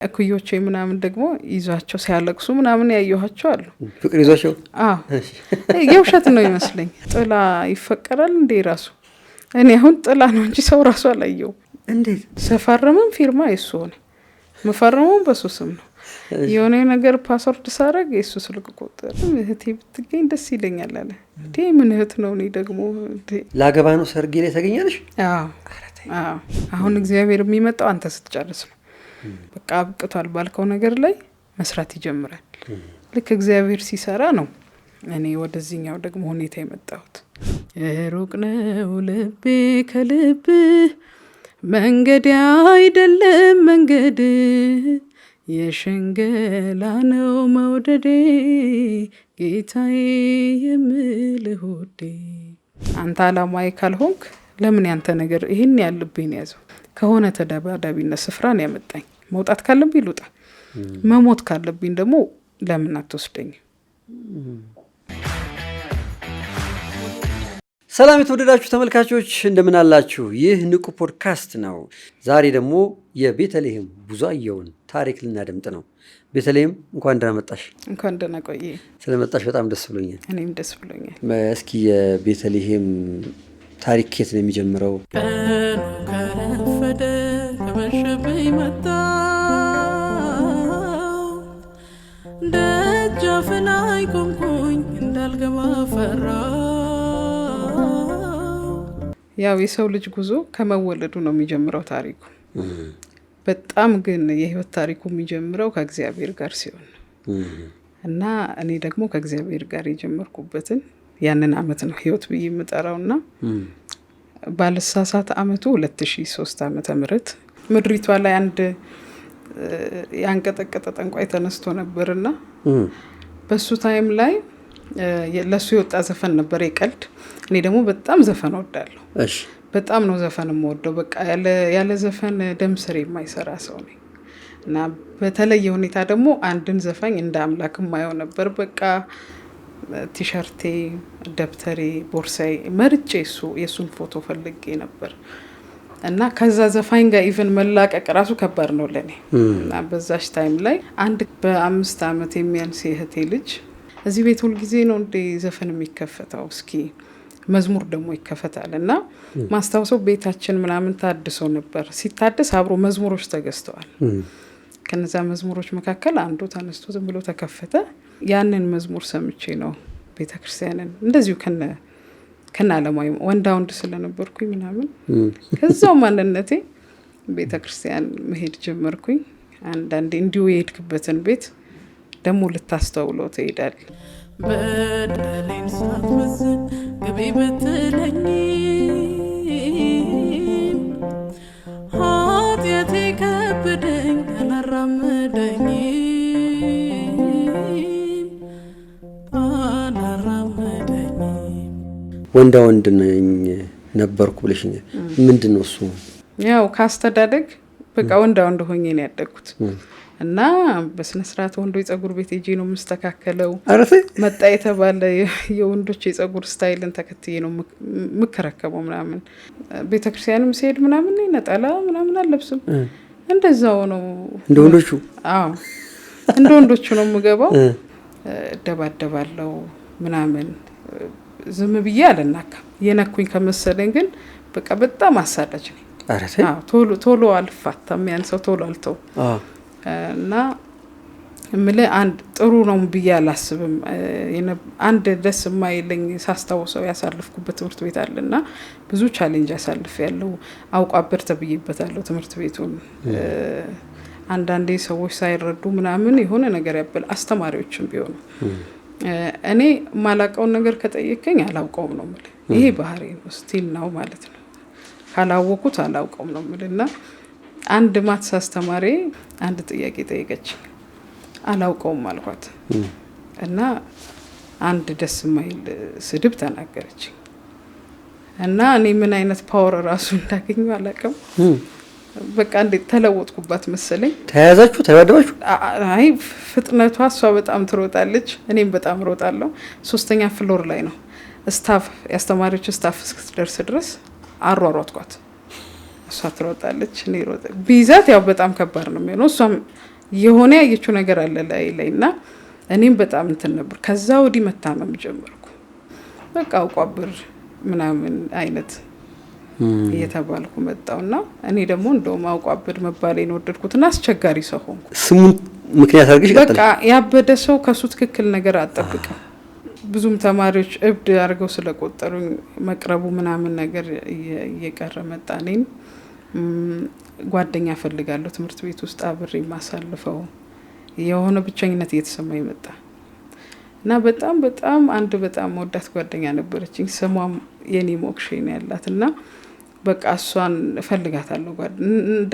እኩዮቼ ምናምን ደግሞ ይዟቸው ሲያለቅሱ ምናምን ያየኋቸው አሉ። ፍቅር ይዟቸው? የውሸት ነው ይመስለኝ። ጥላ ይፈቀራል እንዴ ራሱ? እኔ አሁን ጥላ ነው እንጂ ሰው ራሱ አላየው። እንዴት ሰፈርምም ፊርማ የሱ ሆነ መፈረሙም በሱ ስም ነው። የሆነ ነገር ፓስወርድ ሳረግ የሱ ስልክ ቁጥር እህቴ ብትገኝ ደስ ይለኛል አለ። እንዴ ምን እህት ነው? እኔ ደግሞ ላገባ ነው ሰርጌ ላይ ታገኛለሽ? አዎ አሁን እግዚአብሔር የሚመጣው አንተ ስትጨርስ ነው። በቃ አብቅቷል ባልከው ነገር ላይ መስራት ይጀምራል። ልክ እግዚአብሔር ሲሰራ ነው እኔ ወደዚህኛው ደግሞ ሁኔታ የመጣሁት። ሩቅ ነው ልቤ ከልብ መንገድ አይደለም መንገድ የሸንገላ ነው መውደዴ ጌታዬ የምልህ ውዴ። አንተ አላማዬ ካልሆንክ ለምን ያንተ ነገር ይሄን ያልብኝ ያዘው? ከሆነ ተደባዳቢነት ስፍራ ነው ያመጣኝ። መውጣት ካለብኝ ልውጣ፣ መሞት ካለብኝ ደግሞ ለምን አትወስደኝ? ሰላም የተወደዳችሁ ተመልካቾች እንደምን አላችሁ? ይህ ንቁ ፖድካስት ነው። ዛሬ ደግሞ የቤተልሔም ቡዛየውን ታሪክ ልናደምጥ ነው። ቤተልሔም እንኳን ደህና መጣሽ። እንኳን ደህና ቆየ። ስለመጣሽ በጣም ደስ ብሎኛል። እኔም ደስ ብሎኛል። እስኪ የቤተልሔም ታሪክ ከየት ነው የሚጀምረው? ቀኑ ከረፈደ ከመሸብኝ መጣ ደጃፍ ላይ ቆምኩኝ እንዳልገባ ፈራ። ያው የሰው ልጅ ጉዞ ከመወለዱ ነው የሚጀምረው ታሪኩ። በጣም ግን የህይወት ታሪኩ የሚጀምረው ከእግዚአብሔር ጋር ሲሆን እና እኔ ደግሞ ከእግዚአብሔር ጋር የጀመርኩበትን ያንን አመት ነው ህይወት ብዬ የምጠራውና ባለሳሳት አመቱ 2003 ዓመተ ምህረት ምድሪቷ ላይ አንድ ያንቀጠቀጠ ጠንቋይ ተነስቶ ነበርና በሱ ታይም ላይ ለሱ የወጣ ዘፈን ነበር የቀልድ። እኔ ደግሞ በጣም ዘፈን ወዳለሁ። እሺ በጣም ነው ዘፈን የምወደው። በቃ ያለ ዘፈን ደም ስር የማይሰራ ሰው ነኝ እና በተለየ ሁኔታ ደግሞ አንድን ዘፋኝ እንደ አምላክ የማየው ነበር። በቃ ቲሸርቴ፣ ደብተሬ፣ ቦርሳዬ መርጬ የሱን ፎቶ ፈልጌ ነበር እና ከዛ ዘፋኝ ጋር ኢቨን መላቀቅ ራሱ ከባድ ነው ለኔ። እና በዛሽ ታይም ላይ አንድ በ5 አመት የሚያንስ እህቴ ልጅ እዚህ ቤት ሁሉ ጊዜ ነው እንደ ዘፈን የሚከፈተው፣ እስኪ መዝሙር ደግሞ ይከፈታል እና ማስታወሰው ቤታችን ምናምን ታድሶ ነበር። ሲታደስ አብሮ መዝሙሮች ተገዝተዋል። ከነዛ መዝሙሮች መካከል አንዱ ተነስቶ ዝም ብሎ ተከፈተ። ያንን መዝሙር ሰምቼ ነው ቤተክርስቲያንን እንደዚሁ ከነ ዓለማዊ ወንድ ስለነበርኩኝ ምናምን ከዛው ማንነቴ ቤተክርስቲያን መሄድ ጀመርኩኝ። አንዳንዴ እንዲሁ የሄድክበትን ቤት ደግሞ ልታስተውለው ትሄዳል። በደሌን ሳትመዝን ግቢ ብትለኝ ኃጢአቴ ከበደኝ አላራመደኝ ወንድ ነኝ ነበርኩ ብለሽኛል። ምንድን ነው እሱ? ያው ካስተዳደግ በቃ ወንድ ሆኜ ነው ያደግኩት እና በስነ ስርዓት ወንዶች ጸጉር ቤት ሄጄ ነው የምስተካከለው። መጣ የተባለ የወንዶች የጸጉር ስታይልን ተከትዬ ነው የምከረከበው ምናምን። ቤተክርስቲያንም ሲሄድ ምናምን ነጠላ ምናምን አለብስም። እንደዛው ነው እንደ ወንዶቹ። አዎ እንደ ወንዶቹ ነው የምገባው። ደባደባለው ምናምን ዝም ብዬ አልናካም። የነኩኝ ከመሰለኝ ግን በቃ በጣም አሳዳጅ ነኝ። ቶሎ አልፋታም። ያን ሰው ቶሎ አልተው እና እምልህ አንድ ጥሩ ነው ብዬ አላስብም። አንድ ደስ የማይለኝ ሳስታውሰው ያሳልፍኩበት ትምህርት ቤት አለና ብዙ ቻሌንጅ አሳልፍ ያለው አውቃበር ተብዬበታለሁ ትምህርት ቤቱን። አንዳንዴ ሰዎች ሳይረዱ ምናምን የሆነ ነገር ያበል አስተማሪዎችም ቢሆኑ እኔ ማላቀውን ነገር ከጠየቀኝ አላውቀውም ነው የምልህ። ይሄ ባህሪ ነው ስቲል ነው ማለት ነው። ካላወኩት አላውቀውም ነው የምልህና አንድ ማትስ አስተማሪ አንድ ጥያቄ ጠየቀች። አላውቀውም አልኳት እና አንድ ደስ የማይል ስድብ ተናገረች እና እኔ ምን አይነት ፓወር ራሱ እንዳገኘው አላውቅም። በቃ እንዴት ተለወጥኩባት መሰለኝ። ተያዛችሁ? ተባደባችሁ? አይ ፍጥነቷ እሷ በጣም ትሮጣለች፣ እኔም በጣም ሮጣለሁ። 3ኛ ፍሎር ላይ ነው ስታፍ ያስተማሪዎች ስታፍ እስክትደርስ ድረስ አሯሯጥኳት። እሷ ትሮጣለች፣ እኔ ሮጣ ቢዛት ያው በጣም ከባድ ነው የሚሆነው። እሷም የሆነ ያየችው ነገር አለ ላይና እኔም በጣም እንትን ነበር። ከዛ ወዲህ መታመም ጀመርኩ። በቃ አውቋብር ምናምን አይነት እየተባልኩ መጣውና እኔ ደግሞ እንደውም አውቋብር መባሌን ወደድኩትና አስቸጋሪ ሰው ሆንኩ። ስሙን ምክንያት አድርገሽ ቀጥል። በቃ ያበደ ሰው ከሱ ትክክል ነገር አጠብቅም። ብዙም ተማሪዎች እብድ አድርገው ስለቆጠሩኝ መቅረቡ ምናምን ነገር እየቀረ መጣ። እኔም ጓደኛ ፈልጋለሁ ትምህርት ቤት ውስጥ አብሬ ማሳልፈው የሆነ ብቸኝነት እየተሰማኝ መጣ እና በጣም አንድ በጣም ወዳት ጓደኛ ነበረችኝ። ስሟም የኔ ሞክሼ ነው ያላትና በቃ እሷን እፈልጋታለሁ።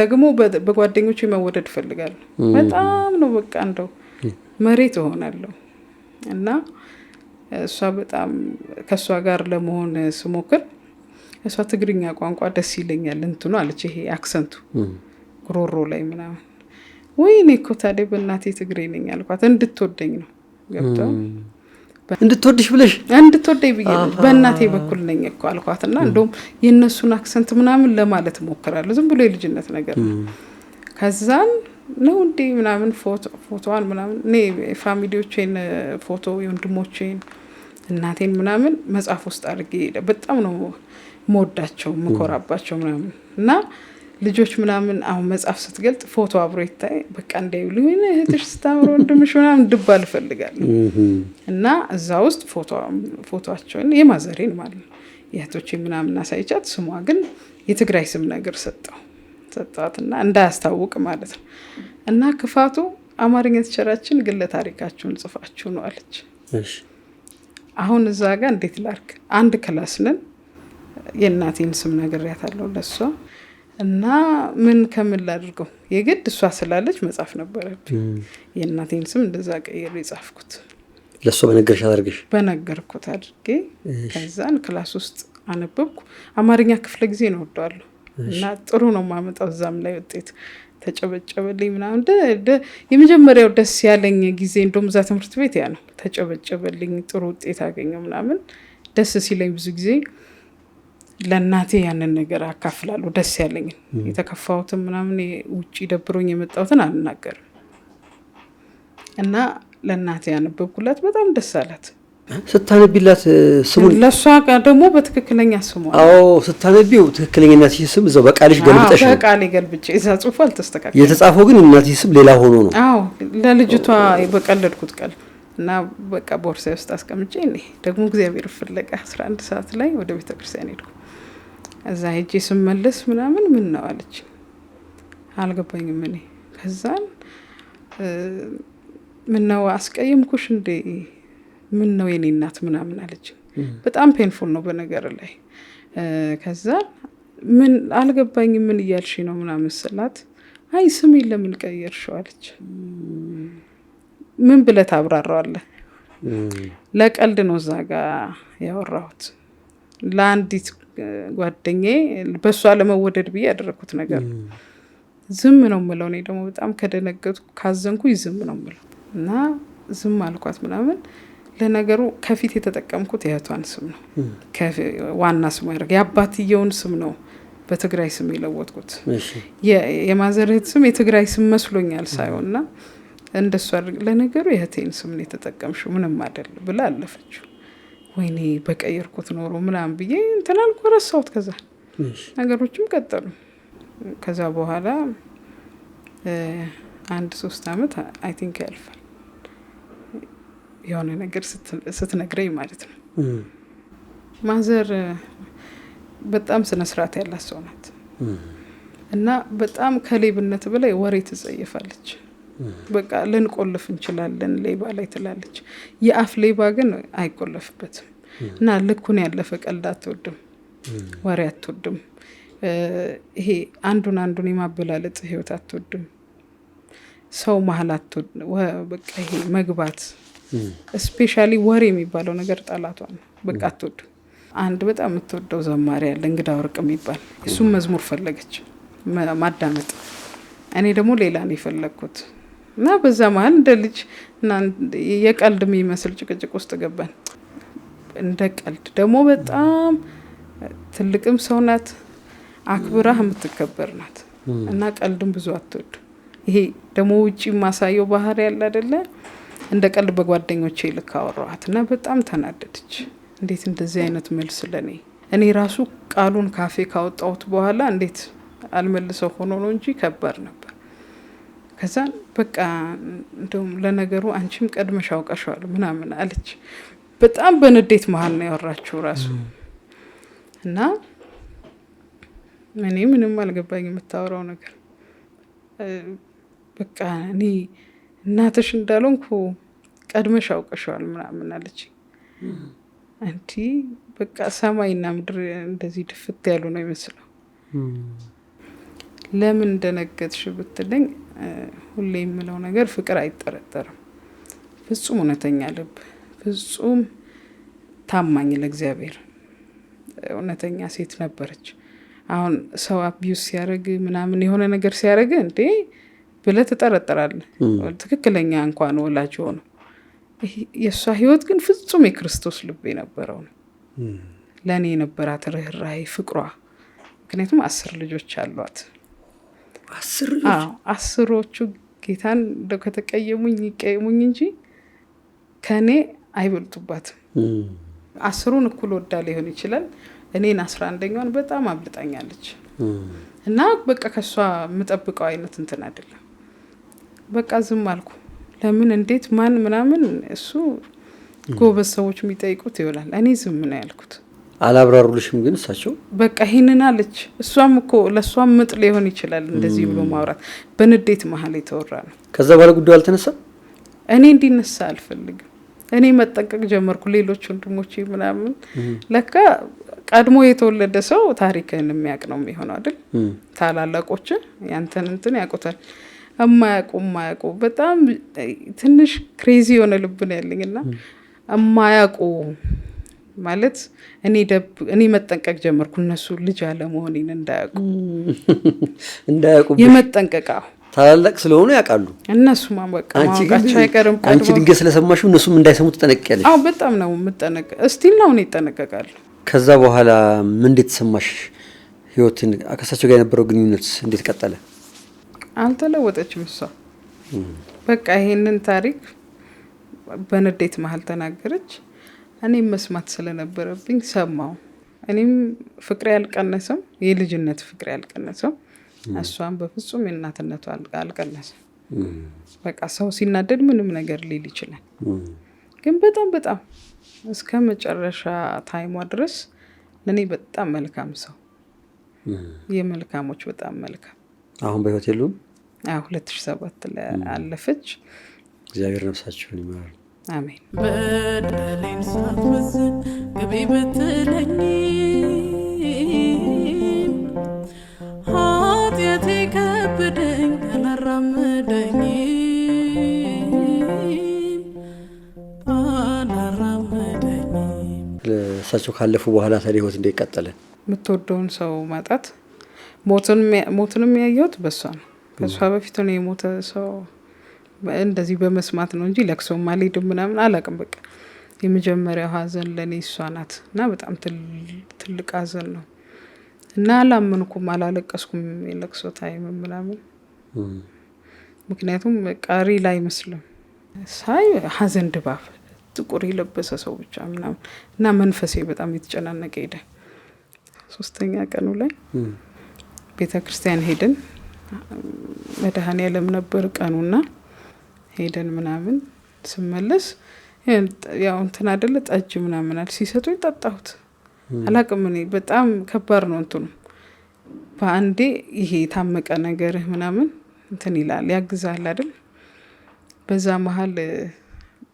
ደግሞ በጓደኞቼ መወደድ እፈልጋለሁ። በጣም ነው በቃ እንደው መሬት እሆናለሁ እና እሷ በጣም ከሷ ጋር ለመሆን ስሞክር እሷ ትግርኛ ቋንቋ ደስ ይለኛል እንትኑ አለች። ይሄ አክሰንቱ ጉሮሮ ላይ ምናምን ወይኔ እኮ ታዲያ በእናቴ ትግሬ ነኝ አልኳት። እንድትወደኝ ነው ገብቷል። እንድትወድሽ ብለሽ እንድትወደኝ ብዬ በእናቴ በኩል ነኝ እኮ አልኳትና እንደውም የነሱን አክሰንት ምናምን ለማለት ሞክራለሁ። ዝም ብሎ የልጅነት ነገር ነው። ከዛን ነው እንዴ ምናምን ፎቶዋን ምናምን እኔ ፋሚሊዎቼን ፎቶ የወንድሞቼን እናቴን ምናምን መጽሐፍ ውስጥ አድርጌ በጣም ነው መወዳቸው መኮራባቸው ምናምን እና ልጆች ምናምን አሁን መጽሐፍ ስትገልጥ ፎቶ አብሮ ይታይ በቃ እንዳይሉ ይሄን እህትሽ ስታምር ወንድምሽ ምናምን ድባል እፈልጋለሁ እና እዛ ውስጥ ፎቶአቸውን የማዘሬን ማለት ነው የእህቶቼ ምናምን አሳይቻት ስሟ ግን የትግራይ ስም ነገር ሰጣትና እንዳያስታውቅ ማለት ነው። እና ክፋቱ አማርኛ ተቸራችን ግለ ታሪካችሁን ጽፋችሁ ነው አለች። እሺ አሁን እዛ ጋር እንዴት ላርክ አንድ ክላስ ነን። የእናቴን ስም ነግሬያታለሁ ለሷ እና ምን ከምን ላድርገው የግድ እሷ ስላለች መጻፍ ነበረብኝ። የእናቴን ስም እንደዛ ቀይሬ ጻፍኩት። ለሷ በነገርኩት አድርጌ ከዛን ክላስ ውስጥ አነበብኩ። አማርኛ ክፍለ ጊዜ ነው ወደዋለሁ እና ጥሩ ነው ማመጣው። እዛም ላይ ውጤት ተጨበጨበልኝ ምናምን የመጀመሪያው ደስ ያለኝ ጊዜ እንደውም እዛ ትምህርት ቤት ያ ነው። ተጨበጨበልኝ ጥሩ ውጤት አገኘው ምናምን ደስ ሲለኝ ብዙ ጊዜ ለእናቴ ያንን ነገር አካፍላለሁ። ደስ ያለኝ የተከፋሁትን ምናምን ውጪ ደብሮኝ የመጣሁትን አልናገርም እና ለእናቴ ያነበብኩላት በጣም ደስ አላት። ስታነቢላት ስሙን ለሷ ጋር ደግሞ በትክክለኛ ስሙ ስታነቢው ትክክለኛ እናትሽ ስም እዛው በቃልሽ ገልብጠሽ ነው? በቃሌ ገልብጬ እዛ ጽሁፍ አልተስተካከለ። የተጻፈው ግን እናትሽ ስም ሌላ ሆኖ ነው? ለልጅቷ በቀለድኩት ቃል እና በቃ ቦርሳዬ ውስጥ አስቀምጬ እኔ ደግሞ እግዚአብሔር ፍለጋ 11 ሰዓት ላይ ወደ ቤተክርስቲያን ሄድኩ። እዛ ሄጄ ስመለስ ምናምን ምን ነው አለች። አልገባኝም እኔ። ከዛን ምን ነው አስቀየምኩሽ እንዴ? ምን ነው የኔ እናት ምናምን አለች። በጣም ፔንፉል ነው በነገር ላይ። ከዛ ምን አልገባኝም ምን እያልሽ ነው ምናምን ስላት አይ ስሜን ለምን ቀየርሽው አለች። ምን ብለህ ታብራራዋለህ? ለቀልድ ነው እዛ ጋር ያወራሁት። ለአንዲት ጓደኛዬ በሷ ለመወደድ ብዬ ያደረኩት ነገር ዝም ነው የምለው። እኔ ደግሞ በጣም ከደነገጥኩ ካዘንኩኝ ዝም ነው የምለው እና ዝም አልኳት ምናምን። ለነገሩ ከፊት የተጠቀምኩት የእህቷን ስም ነው። ዋና ስሙ ያደረገ የአባትየውን ስም ነው በትግራይ ስም የለወጥኩት። የማዘር እህት ስም የትግራይ ስም መስሎኛል ሳይሆንና እንደሱ አድርግ ለነገሩ የእህቴን ስም ነው የተጠቀምሽው ምንም አይደል ብላ አለፈችው። ወይኔ በቀየርኩት ኖሮ ምናምን ብዬ እንትን አልኩ ረሳሁት። ከዛ ነገሮችም ቀጠሉ። ከዛ በኋላ 1-3 አመት አይ ቲንክ ያልፋል የሆነ ነገር ስትነግረኝ ማለት ነው። ማዘር በጣም ስነ ስርዓት ያላት ሰው ናት እና በጣም ከሌብነት በላይ ወሬ ትጸየፋለች። በቃ ልንቆልፍ እንችላለን ሌባ ላይ ትላለች። የአፍ ሌባ ግን አይቆለፍበትም እና ልኩን ያለፈ ቀልድ አትወድም፣ ወሬ አትወድም። ይሄ አንዱን የማበላለጥ ህይወት አትወድም። ሰው መሀል አትወድም። በቃ ይሄ መግባት ስፔሻሊ ወሬ የሚባለው ነገር ጠላቷ ነው። በቃ አትወድም። አንድ በጣም የምትወደው ዘማሪ ያለ እንግዳ ወርቅ የሚባል እሱም መዝሙር ፈለገች ማዳመጥ። እኔ ደግሞ ሌላ ነው የፈለግኩት እና በዛ መሀል እንደ ልጅ እና የቀልድ የሚመስል ጭቅጭቅ ውስጥ ገባን። እንደ ቀልድ ደግሞ በጣም ትልቅም ሰው ናት፣ አክብራህ የምትከበር ናት እና ቀልድም ብዙ አትወድ። ይሄ ደግሞ ውጪ ማሳየው ባህሪ ያለ አይደለ እንደ ቀልድ በጓደኞቼ ልክ አወራኋትና በጣም ተናደደች። እንዴት እንደዚህ አይነት መልስ ለኔ እኔ ራሱ ቃሉን ካፌ ካወጣሁት በኋላ እንዴት አልመልሰው ሆኖ ነው እንጂ ከባድ ነበር። ከዛ በቃ እንደውም ለነገሩ አንቺም ቀድመሽ አውቀሻል ምናምን አለች። በጣም በንዴት መሃል ነው ያወራችው ራሱ እና እኔ ምንም አልገባኝ የምታወራው ነገር። በቃ እኔ እናትሽ እንዳልሆንኩ ቀድመሽ አውቀሻል ምናምን አለች። አንቺ በቃ ሰማይና ምድር እንደዚህ ድፍት ያሉ ነው ይመስለው። ለምን እንደነገጥሽ ብትለኝ ሁሌ የምለው ነገር ፍቅር አይጠረጠርም። ፍጹም እውነተኛ ልብ፣ ፍጹም ታማኝ ለእግዚአብሔር እውነተኛ ሴት ነበረች። አሁን ሰው አቢዩስ ሲያደርግ ምናምን የሆነ ነገር ሲያደርግ እንዴ ብለህ ትጠረጠራለህ። ትክክለኛ እንኳን ወላጅ ሆኖ የእሷ ህይወት ግን ፍጹም የክርስቶስ ልብ የነበረው ነው። ለእኔ የነበራት ርህራሄ፣ ፍቅሯ። ምክንያቱም 10 ልጆች አሏት። 10 ልጆች? 10ዎቹ ጌታን እንደው ከተቀየሙኝ ይቀየሙኝ እንጂ ከኔ አይበልጡባትም። 10ሩን እኩል ወዳ ሊሆን ይችላል። እኔን 11ኛዋን በጣም አብልጣኛለች እና በቃ ከሷ የምጠብቀው አይነት እንትን አይደለም። በቃ ዝም አልኩ። ለምን እንዴት ማን ምናምን እሱ ጎበዝ ሰዎች የሚጠይቁት ይሆናል። እኔ ዝም ነው ያልኩት። አላብራሩልሽም ግን እሳቸው? በቃ ይሄንን አለች። እሷም እኮ ለሷም ምጥ ሊሆን ይችላል እንደዚህ ብሎ ማውራት። በንዴት መሀል የተወራ ነው። ከዛ በኋላ ጉዳዩ አልተነሳም። እኔ እንዲነሳ አልፈልግም። እኔ መጠንቀቅ ጀመርኩ። ሌሎች ወንድሞቼ ምናምን ለካ ቀድሞ የተወለደ ሰው ታሪክን የሚያውቅ ነው የሚሆነው አይደል? ታላላቆች ያንተን እንትን ያውቁታል። የማያውቁ በጣም ትንሽ ክሬዚ የሆነ ልብ ነው ያለኝና የማያውቁ ማለት እኔ መጠንቀቅ ጀመርኩ። እነሱ ልጅ አለመሆኔን እንዳያውቁ የመጠንቀቃው ታላላቅ ስለሆኑ ያውቃሉ እነሱ ማወቅ ማወቃቸው አይቀርም። አንቺ ድንገት ስለሰማሽው እነሱም እንዳይሰሙ ተጠነቀቂያለሽ? አዎ በጣም ነው የምጠነቀቅ። እስቲል ነው እኔ እጠነቀቃለሁ። ከዛ በኋላ ምን እንዴት ተሰማሽ? ህይወትን ከእሳቸው ጋር የነበረው ግንኙነት እንዴት ቀጠለ? አልተለወጠችም እሷ። በቃ ይሄንን ታሪክ በንዴት መሀል ተናገረች። እኔም መስማት ስለነበረብኝ ሰማው። እኔም ፍቅሬ ያልቀነሰም፣ የልጅነት ፍቅሬ ያልቀነሰም፣ እሷም በፍጹም የእናትነቱ አልቀነሰም። በቃ ሰው ሲናደድ ምንም ነገር ሊል ይችላል። ግን በጣም እስከ መጨረሻ ታይሟ ድረስ ለኔ በጣም መልካም ሰው፣ የመልካሞች በጣም መልካም። አሁን በህይወት የሉም? 2007 ላይ አለፈች። እግዚአብሔር ነፍሳቸውን ይማር። አሜን። በደሌን ሳትመዝን ግቢ ብትለኝ ኃጢአቴ ከበደኝ አላራመደኝ እሳቸው ካለፉ በኋላ ታዲያ ህይወት እንዴት ቀጠለ? የምትወደውን ሰው ማጣት፣ ሞትንም ያየሁት በሷ ነው። ከሷ በፊት ነው የሞተ ሰው እንደዚህ በመስማት ነው እንጂ ለቅሶም አልሄድም ምናምን አላውቅም። በቃ የመጀመሪያው ሀዘን ለኔ እሷ ናት እና በጣም ትልቅ ሀዘን ነው እና አላመንኩም፣ አላለቀስኩም የለቅሶ ታይም ምናምን። ምክንያቱም ቀሪ ላይ መስለም ሳይ ሀዘን ድባብ፣ ጥቁር የለበሰ ሰው ብቻ ምናምን እና መንፈሴ በጣም የተጨናነቀ ሄደ። 3ኛ ቀኑ ላይ ቤተክርስቲያን ሄድን። መድኃኔዓለም ነበር ቀኑና ሄደን ምናምን ስመለስ ያው እንትን አይደለ ጠጅ ምናምን አለ ሲሰጡኝ ጠጣሁት። አላቅም እኔ በጣም ከባድ ነው እንትኑ። በአንዴ ይሄ የታመቀ ነገር ምናምን እንትን ይላል ያግዛል አይደል? በዛ መሀል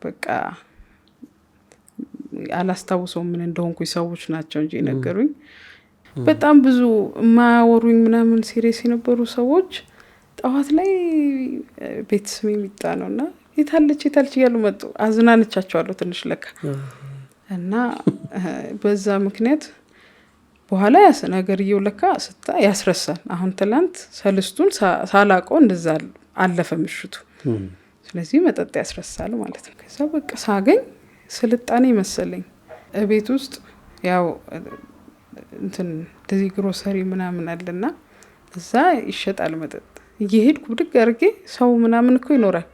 በቃ አላስታውሰው ምን እንደሆንኩኝ ሰዎች ናቸው እንጂ ነገሩኝ። በጣም ብዙ ማወሩኝ ምናምን ሲሪየስ የነበሩ ሰዎች ጠዋት ላይ ቤተሰብ የሚጣ ነውና የታለች እያሉ መጡ። አዝናነቻቸዋለሁ ትንሽ ለካ እና በዛ ምክንያት በኋላ ነገርየው ለካ ስታ ያስረሳል። አሁን ትላንት ሰልስቱን ሳላውቀው እንደዛ አለፈ ምሽቱ። ስለዚህ መጠጥ ያስረሳል ማለት ነው። ከዛ በቃ ሳገኝ ስልጣኔ መሰለኝ። ቤት ውስጥ ያው እንትን እንደዚህ ግሮሰሪ ምናምን አለና እዛ ይሸጣል መጠጥ እየሄድኩ ብድግ አድርጌ ሰው ምናምን እኮ ይኖራል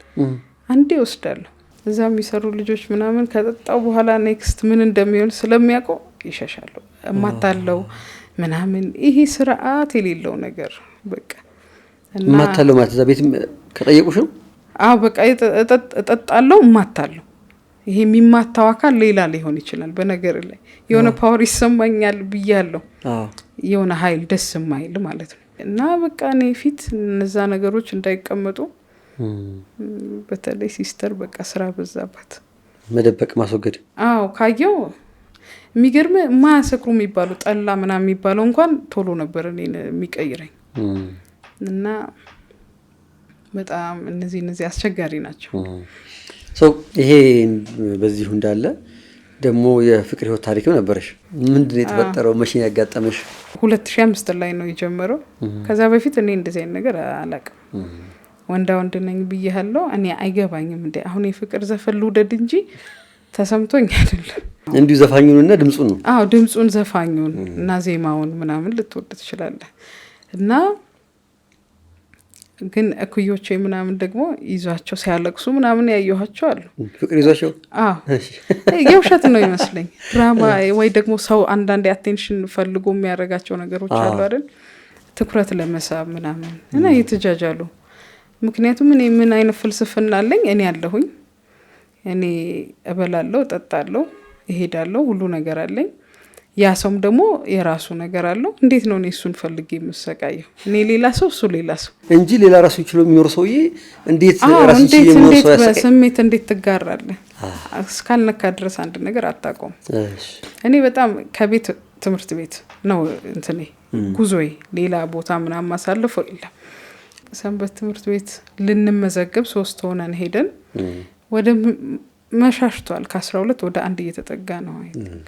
አንዴ ወስዳለሁ እዛ የሚሰሩ ልጆች ምናምን ከጠጣው በኋላ ኔክስት ምን እንደሚሆን ስለሚያውቁ ይሸሻሉ እማታለው ምናምን ይሄ ስርዓት የሌለው ነገር በቃ እና እማታለው ማለት እዛ ቤት ከጠየቁሽ አዎ በቃ እጠጣለሁ እማታለው ይሄ የሚማታው አካል ሌላ ሊሆን ይችላል በነገር ላይ የሆነ ፓወር ይሰማኛል ብያለሁ የሆነ ኃይል ደስ የማይል ማለት ነው እና በቃ እኔ ፊት እነዛ ነገሮች እንዳይቀመጡ በተለይ ሲስተር በቃ ስራ በዛባት መደበቅ ማስወገድ አዎ ካየው የሚገርም ማያሰክሩ የሚባሉ ጠላ ምናምን የሚባለው እንኳን ቶሎ ነበር እኔን የሚቀይረኝ እና በጣም እነዚህ አስቸጋሪ ናቸው ይሄ በዚሁ እንዳለ ደግሞ የፍቅር ህይወት ታሪክም ነበርሽ ምንድነው የተፈጠረው መቼ ያጋጠመሽ 2005 ላይ ነው የጀመረው ከዛ በፊት እኔ እንደዚህ አይነት ነገር አላውቅም ወንድ ነኝ ብዬሃለሁ እኔ አይገባኝም እንዴ አሁን የፍቅር ዘፈን ልውደድ እንጂ ተሰምቶኝ አይደለም እንዲሁ ዘፋኙንና ድምጹን ነው አዎ ድምጹን ዘፋኙን እና ዜማውን ምናምን ልትወድ ትችላለህ እና ግን እኩዮቼ ምናምን ደግሞ ይዟቸው ሲያለቅሱ ምናምን ያየኋቸው አሉ ፍቅር ይዟቸው አዎ የውሸት ነው ይመስለኝ ድራማ ወይ ደግሞ ሰው አንዳንዴ አቴንሽን ፈልጎ የሚያረጋቸው ነገሮች አሉ አይደል ትኩረት ለመሳብ ምናምን እና ይተጃጃሉ ምክንያቱም እኔ ምን አይነት ፍልስፍና አለኝ እኔ ያለሁኝ እኔ እበላለሁ እጠጣለሁ እሄዳለሁ ሁሉ ነገር አለኝ ያ ሰውም ደግሞ የራሱ ነገር አለው እንዴት ነው እሱን ፈልጌ የምሰቃየው እኔ ሌላ ሰው እሱ ሌላ ሰው እንጂ ሌላ ራሱ ይችላል የሚኖር ሰውዬ እንዴት ራሱ የሚኖር ሰው ያሰቃይ ስሜት እንዴት ትጋራለህ እስካልነካ ድረስ አንድ ነገር አታቆም እኔ በጣም ከቤት ትምህርት ቤት ነው እንትኔ ጉዞዬ ሌላ ቦታ ምናምን ማሳለፈው የለም ሰንበት ትምህርት ቤት ልንመዘገብ 3 ሆነን ሄደን ወደ መሻሽቷል ከ12 ወደ 1 እየተጠጋ ነው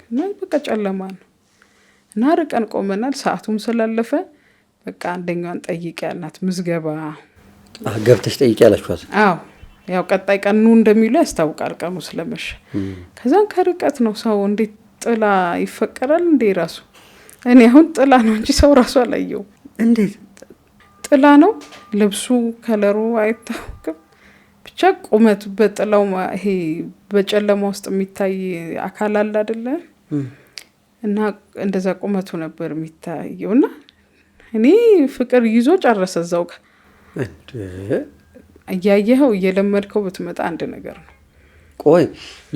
እና በቃ ጨለማ ነው እና ርቀን ቆመናል ሰዓቱም ስላለፈ በቃ አንደኛዋን ጠይቂ ያልናት ምዝገባ ገብተሽ ጠይቂ ያላችኋት አዎ ያው ቀጣይ ቀኑ እንደሚሉ ያስታውቃል ቀኑ ስለመሸ ከዛን ከርቀት ነው ሰው እንዴት ጥላ ይፈቀራል እንዴ ራሱ እኔ አሁን ጥላ ነው እንጂ ሰው ራሱ አላየው እንዴት ጥላ ነው ልብሱ ከለሩ አይታወቅም ብቻ ቁመቱ በጥላው ይሄ በጨለማ ውስጥ የሚታይ አካል አለ አይደለ እና እንደዛ ቁመቱ ነበር የሚታየውና እኔ ፍቅር ይዞ ጨረሰ እዛው እያየኸው እየለመድከው ብትመጣ አንድ ነገር ነው ቆይ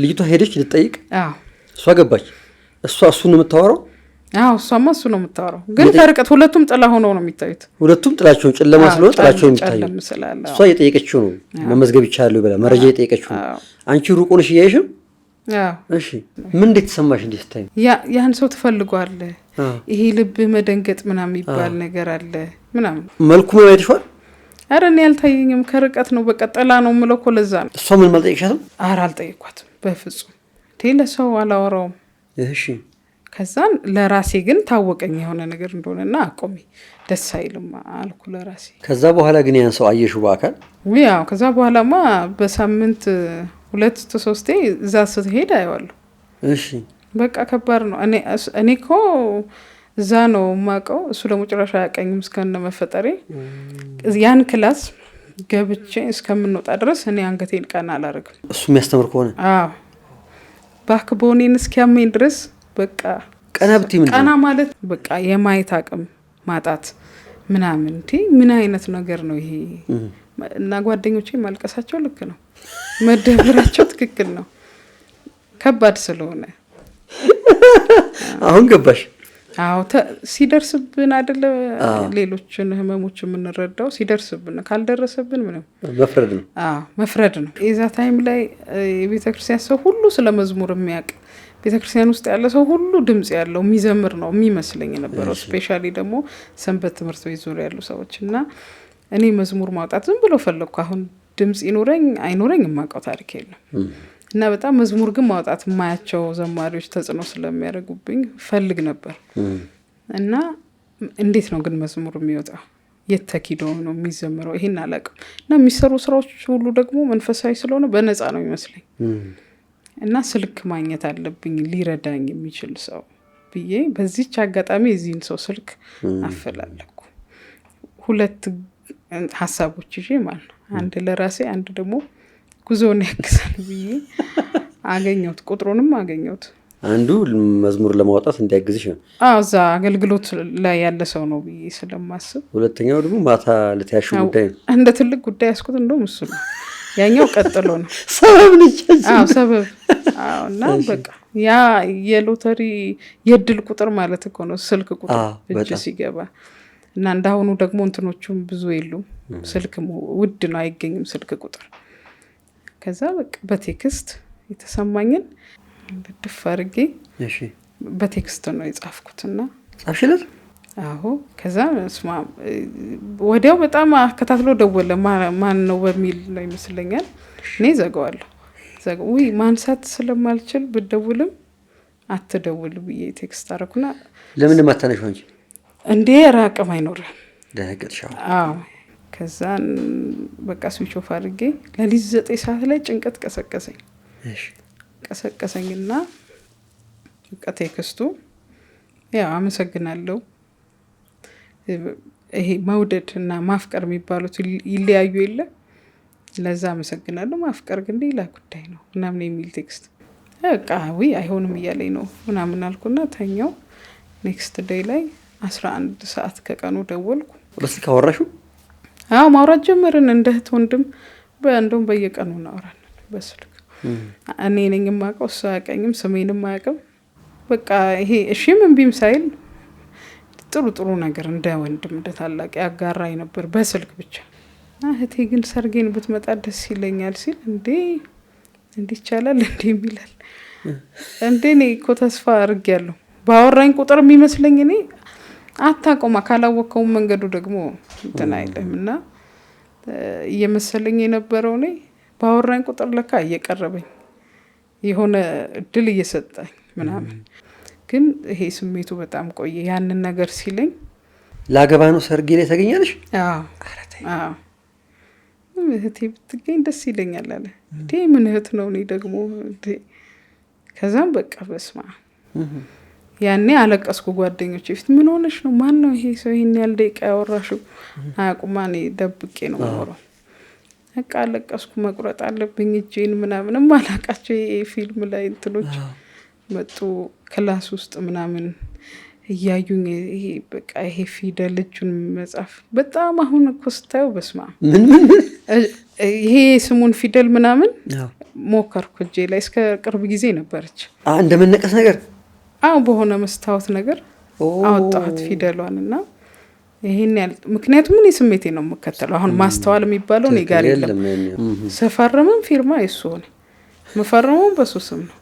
ልጅቷ ሄደች ልትጠይቅ አዎ እሷ ገባች እሱን ነው የምታወራው አዎ እሷማ እሱ ነው የምታወራው ግን ከርቀት ሁለቱም ጥላ ሆነው ነው የሚታዩት ሁለቱም ጥላቸው ጨለማ ስለሆነ ጥላቸው የሚታዩ እሷ እየጠየቀችው ነው መመዝገብ ይቻላል ይበላ መረጃ እየጠየቀችው አንቺ ሩቅ ሆነሽ እያየሽው አዎ እሺ ምን እንደተሰማሽ እንዴስታይ ያን ሰው ትፈልጓለህ ይሄ ልብ መደንገጥ ምናምን ይባል ነገር አለ ምናምን መልኩ ነው አይተሽዋል አረ እኔ አልታየኝም ከርቀት ነው በቃ ጥላ ነው ምለው እኮ ለዛ ነው እሷ ምን ማልጠይቅሻትም አረ አልጠይቋትም በፍጹም ለሰው አላወራውም እሺ ከዛን ለራሴ ግን ታወቀኝ የሆነ ነገር እንደሆነና አቆሚ ደስ አይልም አልኩ ለራሴ ከዛ በኋላ ግን ያን ሰው አየሽው በአካል ያው ከዛ በኋላማ በሳምንት 2-3 እዛ ስትሄድ አይዋለሁ እሺ በቃ ከባድ ነው እኔ እኮ እዛ ነው ማቀው እሱ ደግሞ ጭራሽ አያቀኝም እስከነ መፈጠሬ ያን ክላስ ገብቼ እስከምንወጣ ድረስ እኔ አንገቴን ቀና አላረግም እሱ የሚያስተምር ከሆነ አዎ ባክቦኔን እስኪያመኝ ድረስ በቃ ቀናብቲ ቀና ማለት በቃ የማየት አቅም ማጣት ምናምን ምን አይነት ነገር ነው ይሄ እና ጓደኞቼ ማልቀሳቸው ልክ ነው መደብራቸው ትክክል ነው ከባድ ስለሆነ አሁን ገባሽ አዎ ሲደርስብን አይደለ ሌሎችን ህመሞች የምንረዳው ሲደርስብን ካልደረሰብን ምንም መፍረድ ነው መፍረድ ነው የዛ ታይም ላይ የቤተክርስቲያን ሰው ሁሉ ስለመዝሙር የሚያውቅ ቤተክርስቲያን ውስጥ ያለ ሰው ሁሉ ድምጽ ያለው የሚዘምር ነው የሚመስለኝ ነበር ስፔሻሊ ደግሞ ሰንበት ትምህርት ቤት ዙሪያ ያሉ ሰዎችና እኔ መዝሙር ማውጣት ዝም ብሎ ፈለኩ አሁን ድምጽ ይኖረኝ አይኖረኝ የማውቀው ታሪክ የለም እና በጣም መዝሙር ግን ማውጣት የማያቸው ዘማሪዎች ተጽዕኖ ስለሚያደርጉብኝ ፈልግ ነበር እና እንዴት ነው ግን መዝሙር የሚወጣው የተኪዶ ነው የሚዘምረው ይሄን አላውቅም እና የሚሰሩ ስራዎች ሁሉ ደግሞ መንፈሳዊ ስለሆነ በነፃ ነው ይመስለኝ እና ስልክ ማግኘት አለብኝ ሊረዳኝ የሚችል ሰው ብዬ በዚህች አጋጣሚ እዚህን ሰው ስልክ አፈላለኩ 2 ሀሳቦች ይዤ ማለት ነው። አንድ ለራሴ አንድ ደግሞ ጉዞውን ያግዛል ብዬ አገኘሁት። ቁጥሩንም አገኘሁት። አንዱ መዝሙር ለማውጣት እንዲያግዝሽ ነው። እዛ አገልግሎት ላይ ያለ ሰው ነው ብዬ ስለማስብ። ሁለተኛው ደግሞ ማታ ለተያሹ ጉዳይ ነው። እንደ ትልቅ ጉዳይ ያስኩት እንደውም እሱ ነው። ያኛው ቀጥሎ ነው። ሰበብ ነች። ሰበብ። እና በቃ ያ የሎተሪ የድል ቁጥር ማለት እኮ ነው፣ ስልክ ቁጥር እጅ ሲገባ እና እንዳሁኑ ደግሞ እንትኖቹም ብዙ የሉም። ስልክ ውድ ነው፣ አይገኝም ስልክ ቁጥር። ከዛ በቃ በቴክስት የተሰማኝን ድፍ አድርጌ በቴክስት ነው የጻፍኩትና ጻፍሽለት? አዎ። ከዛ ወዲያው በጣም አከታትሎ ደወለ። ማን ነው በሚል ነው ይመስለኛል። እኔ ዘጋዋለሁ። ውይ ማንሳት ስለማልችል ብደውልም አትደውል ብዬ ቴክስት አደረኩና ለምን ማታነሽው እንጂ እንዴ ራቅም አይኖርም። ደነገጥሻው? አዎ። ከዛ በቃ ስዊች ኦፍ አድርጌ ለሊት 9 ሰዓት ላይ ጭንቀት ቀሰቀሰኝና በቃ ቴክስቱ ያው አመሰግናለሁ፣ ይሄ መውደድ እና ማፍቀር የሚባሉት ይለያዩ የለ፣ ለዛ አመሰግናለሁ፣ ማፍቀር ግን ሌላ ጉዳይ ነው ምናምን የሚል ቴክስት። በቃ ውይ አይሆንም እያለኝ ነው ምናምን አልኩና ተኛው። ኔክስት ዴይ ላይ 11 ሰዓት ከቀኑ ደወልኩ። በስልክ አወራሽው? አዎ ማውራት ጀመርን እንደ እህት ወንድም። እንደውም በየቀኑ እናወራለን በስልክ። እኔ ነኝ የማውቀው፣ እሱ አያውቀኝም፣ ስሜንም አያውቅም። በቃ ይሄ እሺም እምቢም ሳይል ጥሩ ነገር እንደ ወንድም እንደ ታላቅ ያጋራኝ ነበር በስልክ ብቻ። እህቴ ግን ሰርጌን ብትመጣ ደስ ይለኛል ሲል እንዴ ይቻላል እንዴ የሚላል እንዴ። እኔ እኮ ተስፋ አድርጌያለሁ። ባወራኝ ቁጥር የሚመስለኝ እኔ አታውቀውም፣ ካላወቀውም መንገዱ ደግሞ እንትን አይልም። እና እየመሰለኝ የነበረው እኔ ባወራኝ ቁጥር ለካ እየቀረበኝ የሆነ እድል እየሰጠኝ ምናምን። ግን ይሄ ስሜቱ በጣም ቆየ። ያንን ነገር ሲለኝ ላገባ ነው ሰርጌ ላይ ታገኛለሽ? አዎ እህቴ ብትገኝ ደስ ይለኛል አለ። እንዴ ምን እህት ነው እኔ ደግሞ እንዴ። ከዛም በቃ በስማ ያኔ አለቀስኩ። ጓደኞቼ ፊት ምን ሆነሽ ነው? ማን ነው ይሄ ሰው ይሄን ያህል ደቂቃ ያወራሽው? አያውቁም። እኔ ደብቄ ነው የማወራው። በቃ አለቀስኩ። መቁረጥ አለብኝ እጄን ምናምንም አላቃቸው። ፊልም ላይ እንትኖች መጡ ክላስ ውስጥ ምናምን እያዩኝ ይሄ በቃ ይሄ ፊደል እጁን መጻፍ በጣም አሁን እኮ ስታየው በስማ ይሄ ስሙን ፊደል ምናምን ሞከርኩ እጄ ላይ። እስከ ቅርብ ጊዜ ነበረች እንደመነቀስ ነገር በሆነ መስታወት ነገር አወጣሁት ፊደሏን። እና ይሄን ያህል ምክንያቱም እኔ ስሜቴ ነው የምከተለው። አሁን ማስተዋል የሚባለው እኔ ጋር የለም። ስፈርምም ፊርማ የሱ ሆነ፣ መፈረሙም በሱ ስም ነው።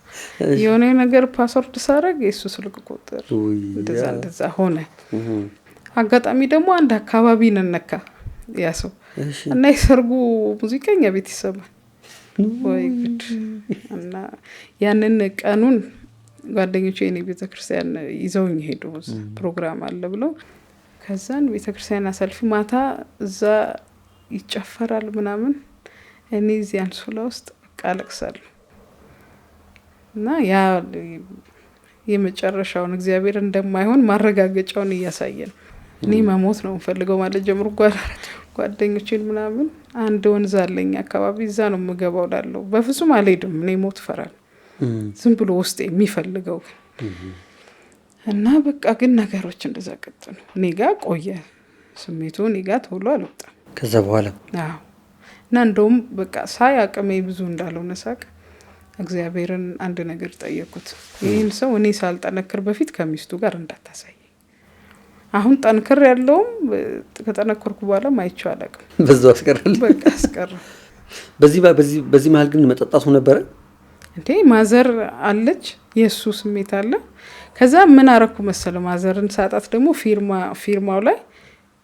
የሆነ ነገር ፓስወርድ ሳረግ የሱ ስልክ ቁጥር እንደዛ ሆነ። አጋጣሚ ደግሞ አንድ አካባቢ ነነካ ያ ሰው እና የሰርጉ ሙዚቀኛ ቤት ይሰማል ወይ ጉድ። እና ያንን ቀኑን ጓደኞቼ እኔ ቤተክርስቲያን ይዘውኝ ሄዱ። ፕሮግራም አለ ብለው ከዛን ቤተክርስቲያን አሳልፊ ማታ እዛ ይጨፈራል ምናምን። እኔ እዚህ አንሶላ ውስጥ በቃ አለቅሳለሁ። እና ያ የመጨረሻውን እግዚአብሔር እንደማይሆን ማረጋገጫውን እያሳየ ነው። እኔ መሞት ነው የምፈልገው ማለት ጀምሮ ጓደኞቼን ምናምን አንድ ወንዝ አለኝ አካባቢ፣ እዛ ነው የምገባው ላለው በፍጹም አልሄድም። እኔ ሞት ፈራል ዝም ብሎ ውስጥ የሚፈልገው እና በቃ ግን ነገሮች እንደዛ ቀጥሉ። እኔ ጋ ቆየ ስሜቱ፣ እኔ ጋ ቶሎ አልወጣም ከዛ በኋላ። እና እንደውም በቃ ሳይ አቅሜ ብዙ እንዳልሆነ ሳቅ እግዚአብሔርን አንድ ነገር ጠየቁት። ይህን ሰው እኔ ሳልጠነክር በፊት ከሚስቱ ጋር እንዳታሳይ። አሁን ጠንክር ያለውም ከጠነክርኩ በኋላ ማይቻው አላቅም። በዛው አስቀራል በቃ አስቀራ። በዚህ መሀል ግን መጠጣቱ ነበረ እንዴ። ማዘር አለች፣ የሱ ስሜት አለ። ከዛ ምን አረኩ መሰለ፣ ማዘርን ሳጣት ደግሞ ፊርማው ላይ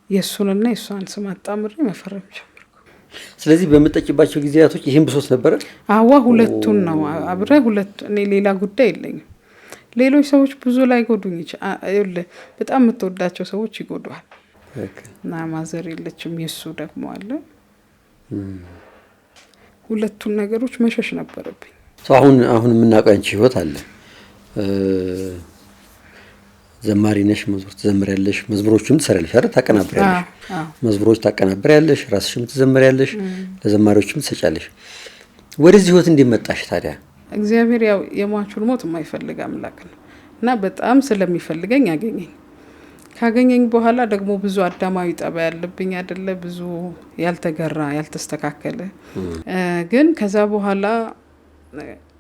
የሱንና የሷን ስም አጣምሬ መፈረም ጀመርኩ። ስለዚህ በመጠጭባቸው ጊዜያቶች ይሄን ብሶት ነበረ? ሁለቱን ነው አብረ ሁለቱ። እኔ ሌላ ጉዳይ የለኝም። ሌሎች ሰዎች ብዙ ላይ ጎዱኝ ይችላል። በጣም የምትወዳቸው ሰዎች ይጎዱሃል። እና ማዘር የለችም፣ የሱ ደግሞ አለ። ሁለቱን ነገሮች መሸሽ ነበረብኝ። አሁን የምናውቀው አንቺ ህይወት አለ። ዘማሪ ነሽ፣ መዝሙር ትዘምሪያለሽ፣ መዝሙሮችም ትሰሪያለሽ አይደል? ታቀናብሪያለሽ፣ መዝሙሮች ታቀናብሪያለሽ፣ ራስሽም ትዘምሪያለሽ፣ ለዘማሪዎችም ትሰጫለሽ። ወደዚህ ህይወት እንዲመጣሽ ታዲያ? እግዚአብሔር ያው የሟቹን ሞት የማይፈልግ አምላክ ነው እና በጣም ስለሚፈልገኝ ያገኘኝ። ካገኘኝ በኋላ ደግሞ ብዙ አዳማዊ ጠባይ ያለብኝ አይደለ? ብዙ ያልተገራ ያልተስተካከለ ግን ከዛ በኋላ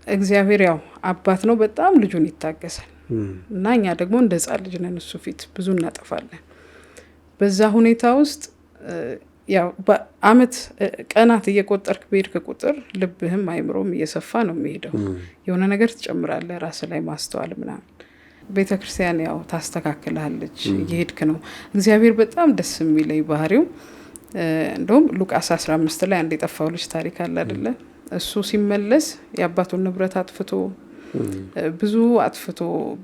እግዚአብሔር ያው አባት ነው፣ በጣም ልጁን ይታገሳል እና እኛ ደግሞ እንደ ሕፃን ልጅ ነን፣ እሱ ፊት ብዙ እናጠፋለን። በዛ ሁኔታ ውስጥ ያው በአመት ቀናት እየቆጠርክ በሄድክ ቁጥር ልብህም አይምሮም እየሰፋ ነው የሚሄደው። የሆነ ነገር ትጨምራለህ ራስ ላይ ማስተዋል ምናምን። ቤተክርስቲያን ያው ታስተካክላለች፣ እየሄድክ ነው። እግዚአብሔር በጣም ደስ የሚለኝ ባህሪው እንደውም ሉቃስ 15 ላይ አንድ የጠፋው ልጅ ታሪክ አለ አይደለ? እሱ ሲመለስ የአባቱን ንብረት አጥፍቶ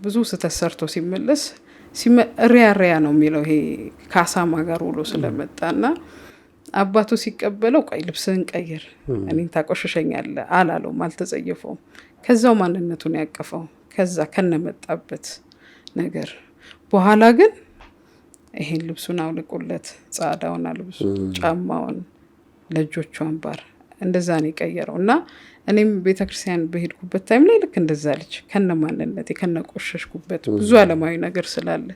ብዙ ስህተት ሰርቶ ሲመለስ ሪያ ነው የሚለው፣ ይሄ ከአሳማ ጋር ውሎ ስለመጣና አባቱ ሲቀበለው ቆይ ልብስህን ቀይር እኔን ታቆሽሸኛለህ አላለውም፣ አልተጸየፈውም። ከዛው ማንነቱን ያቀፈው ከዛ ከነመጣበት ነገር በኋላ ግን ይሄን ልብሱን አውልቁለት፣ ጻዳውን አልብሱ፣ ጫማውን ለእጆቹ አንባር፣ እንደዛ ነው የቀየረው። እና እኔም ቤተክርስቲያን በሄድኩበት ታይም ላይ ልክ እንደዛ ልጅ ከነማንነቴ ከነቆሸሽኩበት ብዙ ዓለማዊ ነገር ስላለ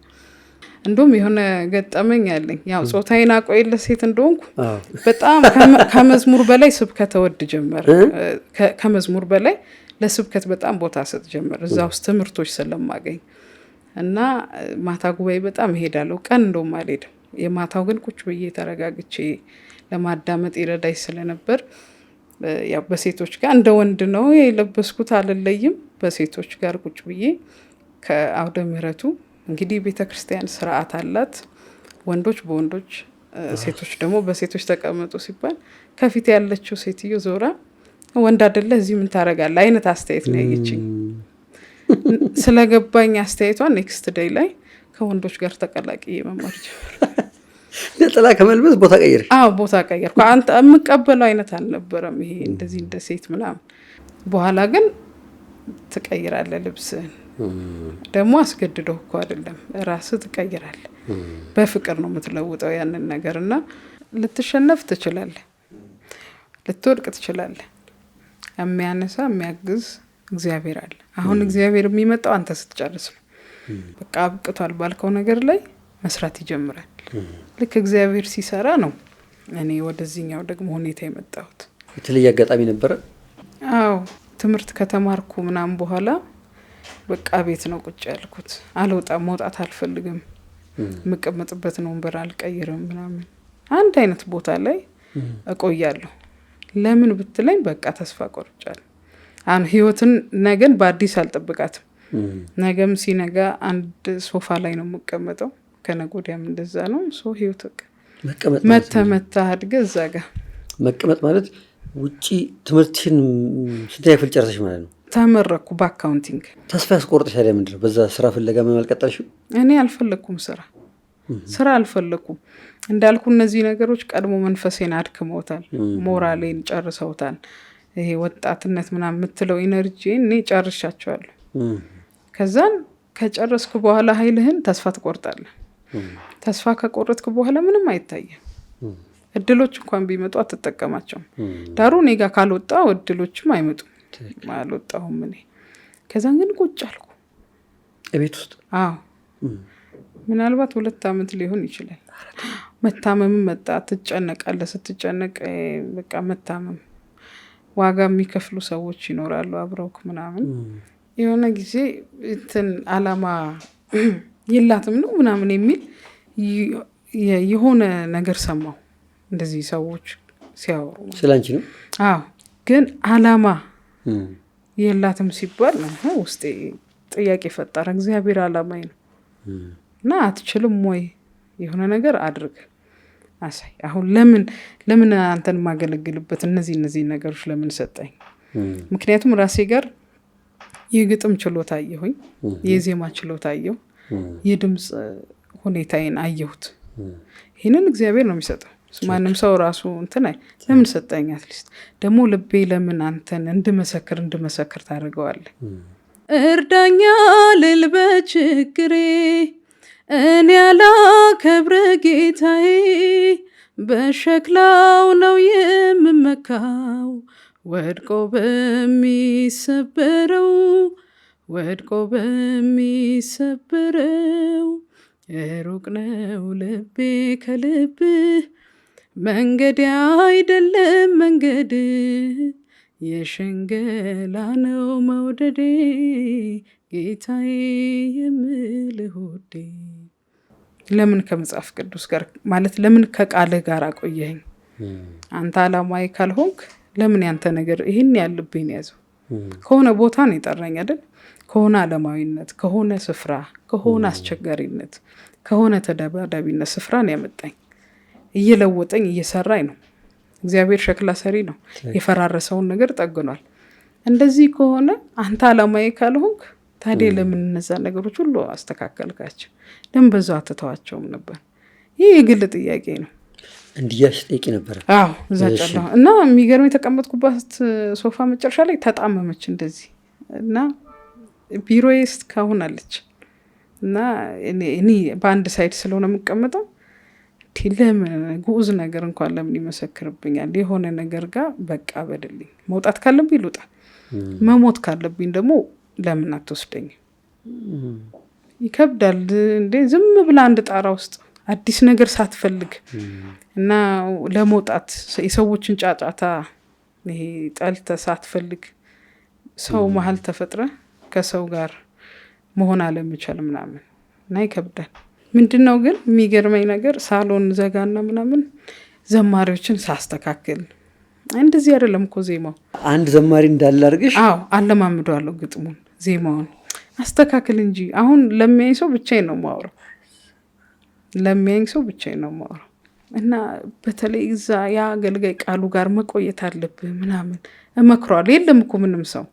እንደውም የሆነ ገጠመኝ ያለኝ ያው ጾታዬን አቆየለ ሴት እንደሆንኩ በጣም ከመዝሙር በላይ ስብከት ተወድ ጀመር። ከመዝሙር በላይ ለስብከት በጣም ቦታ ሰጥ ጀመር፣ እዛ ውስጥ ትምህርቶች ስለማገኝ እና ማታ ጉባኤ በጣም እሄዳለሁ። ቀን እንደውም አልሄድም። የማታው ግን ቁጭ ብዬ ተረጋግቼ ለማዳመጥ ይረዳኝ ስለነበር ያው በሴቶች ጋር እንደ ወንድ ነው የለበስኩት አልለይም። በሴቶች ጋር ቁጭ ብዬ ከአውደ ምሕረቱ እንግዲህ ቤተክርስቲያን ስርዓት አላት፣ ወንዶች በወንዶች ሴቶች ደግሞ በሴቶች ተቀመጡ ሲባል ከፊት ያለችው ሴትዮ ዞራ ወንድ አይደለ እዚህ ምን ታረጋለህ አይነት አስተያየት ነው ያየችኝ። ስለገባኝ አስተያየቷን ኔክስት ዴይ ላይ ከወንዶች ጋር ተቀላቅዬ መማር ጀመርኩ። ነጠላ ከመልበስ ቦታ ቀየር? አዎ ቦታ ቀየርኩ። አንተ የምቀበለው አይነት አልነበረም ይሄ እንደዚህ እንደ ሴት ምናምን። በኋላ ግን ትቀይራለህ ልብስህን። ደግሞ አስገድደው እኮ አይደለም ራስህ ትቀይራለህ። በፍቅር ነው የምትለውጠው ያንን ነገርና ልትሸነፍ ትችላለህ፣ ልትወድቅ ትችላለህ። የሚያነሳ የሚያግዝ እግዚአብሔር አለ። አሁን እግዚአብሔር የሚመጣው አንተ ስትጨርስ ነው። በቃ አብቅቷል ባልከው ነገር ላይ መስራት ይጀምራል። ልክ እግዚአብሔር ሲሰራ ነው እኔ ወደዚህኛው ደግሞ ሁኔታ የመጣሁት። የተለየ አጋጣሚ ነበረ? አዎ ትምህርት ከተማርኩ ምናምን በኋላ በቃ ቤት ነው ቁጭ ያልኩት። አልወጣም፣ መውጣት አልፈልግም። የምቀመጥበትን ወንበር አልቀይርም ምናምን፣ አንድ አይነት ቦታ ላይ እቆያለሁ። ለምን ብትለኝ በቃ ተስፋ ቆርጫለሁ። አሁን ህይወትን ነገን በአዲስ አልጠብቃትም። ነገም ሲነጋ አንድ ሶፋ ላይ ነው የምቀመጠው፣ ከነጎዲያም እንደዛ ነው። ህይወት በቃ መታ አድገ እዛ ጋር መቀመጥ ማለት ውጪ። ትምህርትሽን ስንተኛ ክፍል ጨርሰሽ ማለት ነው? ተመረኩ በአካውንቲንግ። ተስፋ ያስቆርጥሽ ታዲያ ምንድን ነው? በዛ ስራ ፍለጋ ምን አልቀጠልሽም? እኔ አልፈለኩም፣ ስራ አልፈለኩም። እንዳልኩ እነዚህ ነገሮች ቀድሞ መንፈሴን አድክመውታል፣ ሞራሌን ጨርሰውታል። ይሄ ወጣትነት ምናምን የምትለው ኢነርጂ እኔ ጨርሻቸዋለሁ። ከዛን ከጨረስኩ በኋላ ኃይልህን ተስፋ ትቆርጣለህ። ተስፋ ከቆረጥክ በኋላ ምንም አይታየም። እድሎች እንኳን ቢመጡ አትጠቀማቸውም። ዳሩ እኔ ጋር ካልወጣው እድሎችም አይመጡም። አልወጣሁም እኔ። ከዛን ግን ቁጭ አልኩ ቤት ውስጥ። አዎ ምናልባት 2 አመት ሊሆን ይችላል። መታመም መጣ። ትጨነቃለህ። ስትጨነቅ በቃ መታመም፣ ዋጋ የሚከፍሉ ሰዎች ይኖራሉ አብረውክ ምናምን። የሆነ ጊዜ እንትን አላማ የላትም ነው ምናምን የሚል የሆነ ነገር ሰማሁ። እንደዚህ ሰዎች ሲያወሩ ስላንቺ ነው? አዎ ግን አላማ የላትም ሲባል ነው ውስጤ ጥያቄ ፈጠረ። እግዚአብሔር አላማዬ ነው እና አትችልም ወይ? የሆነ ነገር አድርግ አሳይ። አሁን ለምን አንተን ማገለግልበት እነዚህ ነገሮች ለምን ሰጠኝ? ምክንያቱም ራሴ ጋር የግጥም ችሎታ አየሁኝ፣ የዜማ ችሎታ አየሁ፣ የድምጽ ሁኔታዬን አየሁት። ይህንን እግዚአብሔር ነው የሚሰጠው። ማንም ሰው ራሱ እንትን ለምን ሰጠኝ? አትሊስት ደግሞ ልቤ ለምን አንተን እንድመሰክር ታደርገዋለህ? እርዳኛ ልል በችግሬ እኔ ያላከብር ጌታዬ በሸክላው ነው የምመካው ወድቆ በሚሰበረው ሩቅ ነው ልቤ ከልብህ መንገድ አይደለም መንገድ የሸንገላ ነው መውደዴ ጌታዬ የምልህ ውዴ። ለምን ከመጽሐፍ ቅዱስ ጋር ማለት ለምን ከቃልህ ጋር አቆየኸኝ? አንተ አላማዬ ካልሆንክ ለምን ያንተ ነገር ይህን ያልብኝ ያዘው? ከሆነ ቦታ ነው የጠራኝ አይደል? ከሆነ አለማዊነት፣ ከሆነ ስፍራ፣ ከሆነ አስቸጋሪነት፣ ከሆነ ተደባዳቢነት ስፍራ ነው ያመጣኝ። እየለወጠኝ እየሰራኝ ነው። እግዚአብሔር ሸክላ ሰሪ ነው። የፈራረሰውን ነገር ጠግኗል። እንደዚህ ከሆነ አንተ አላማዬ ካልሆንክ ታዲያ ለምን እነዛ ነገሮች ሁሉ አስተካከልካቸው? ለምን በዛው አትተዋቸውም ነበር? ይህ የግል ጥያቄ ነው። እንዲያሽ ጠይቂ ነበር። አዎ እዛ ጨላ እና የሚገርም የተቀመጥኩባት ሶፋ መጨረሻ ላይ ተጣመመች እንደዚህ እና ቢሮዬ እስካሁን አለች እና እኔ በአንድ ሳይድ ስለሆነ የምቀመጠው ለምን ጉዝ ነገር እንኳን ለምን ይመሰክርብኛል? የሆነ ነገር ጋር በቃ በደልኝ። መውጣት ካለብኝ ልውጣ፣ መሞት ካለብኝ ደግሞ ለምን አትወስደኝ? ይከብዳል እንዴ ዝም ብላ አንድ ጣራ ውስጥ አዲስ ነገር ሳትፈልግ እና ለመውጣት የሰዎችን ጫጫታ ይሄ ጠልተ ሳትፈልግ ሰው መሀል ተፈጥረ ከሰው ጋር መሆን አለመቻል ምናምን እና ይከብዳል። ምንድነው ግን የሚገርመኝ ነገር ሳሎን ዘጋና ምናምን ዘማሪዎችን ሳስተካክል እንደዚህ አይደለም እኮ ዜማው አንድ ዘማሪ እንዳለ አድርገሽ አለማምደዋለሁ ግጥሙን ዜማውን አስተካክል እንጂ አሁን ለሚያይ ሰው ብቻዬን ነው የማወራው እና በተለይ እዛ ያ አገልጋይ ቃሉ ጋር መቆየት አለብህ ምናምን እመክረዋለሁ። የለም እኮ ምንም ሰው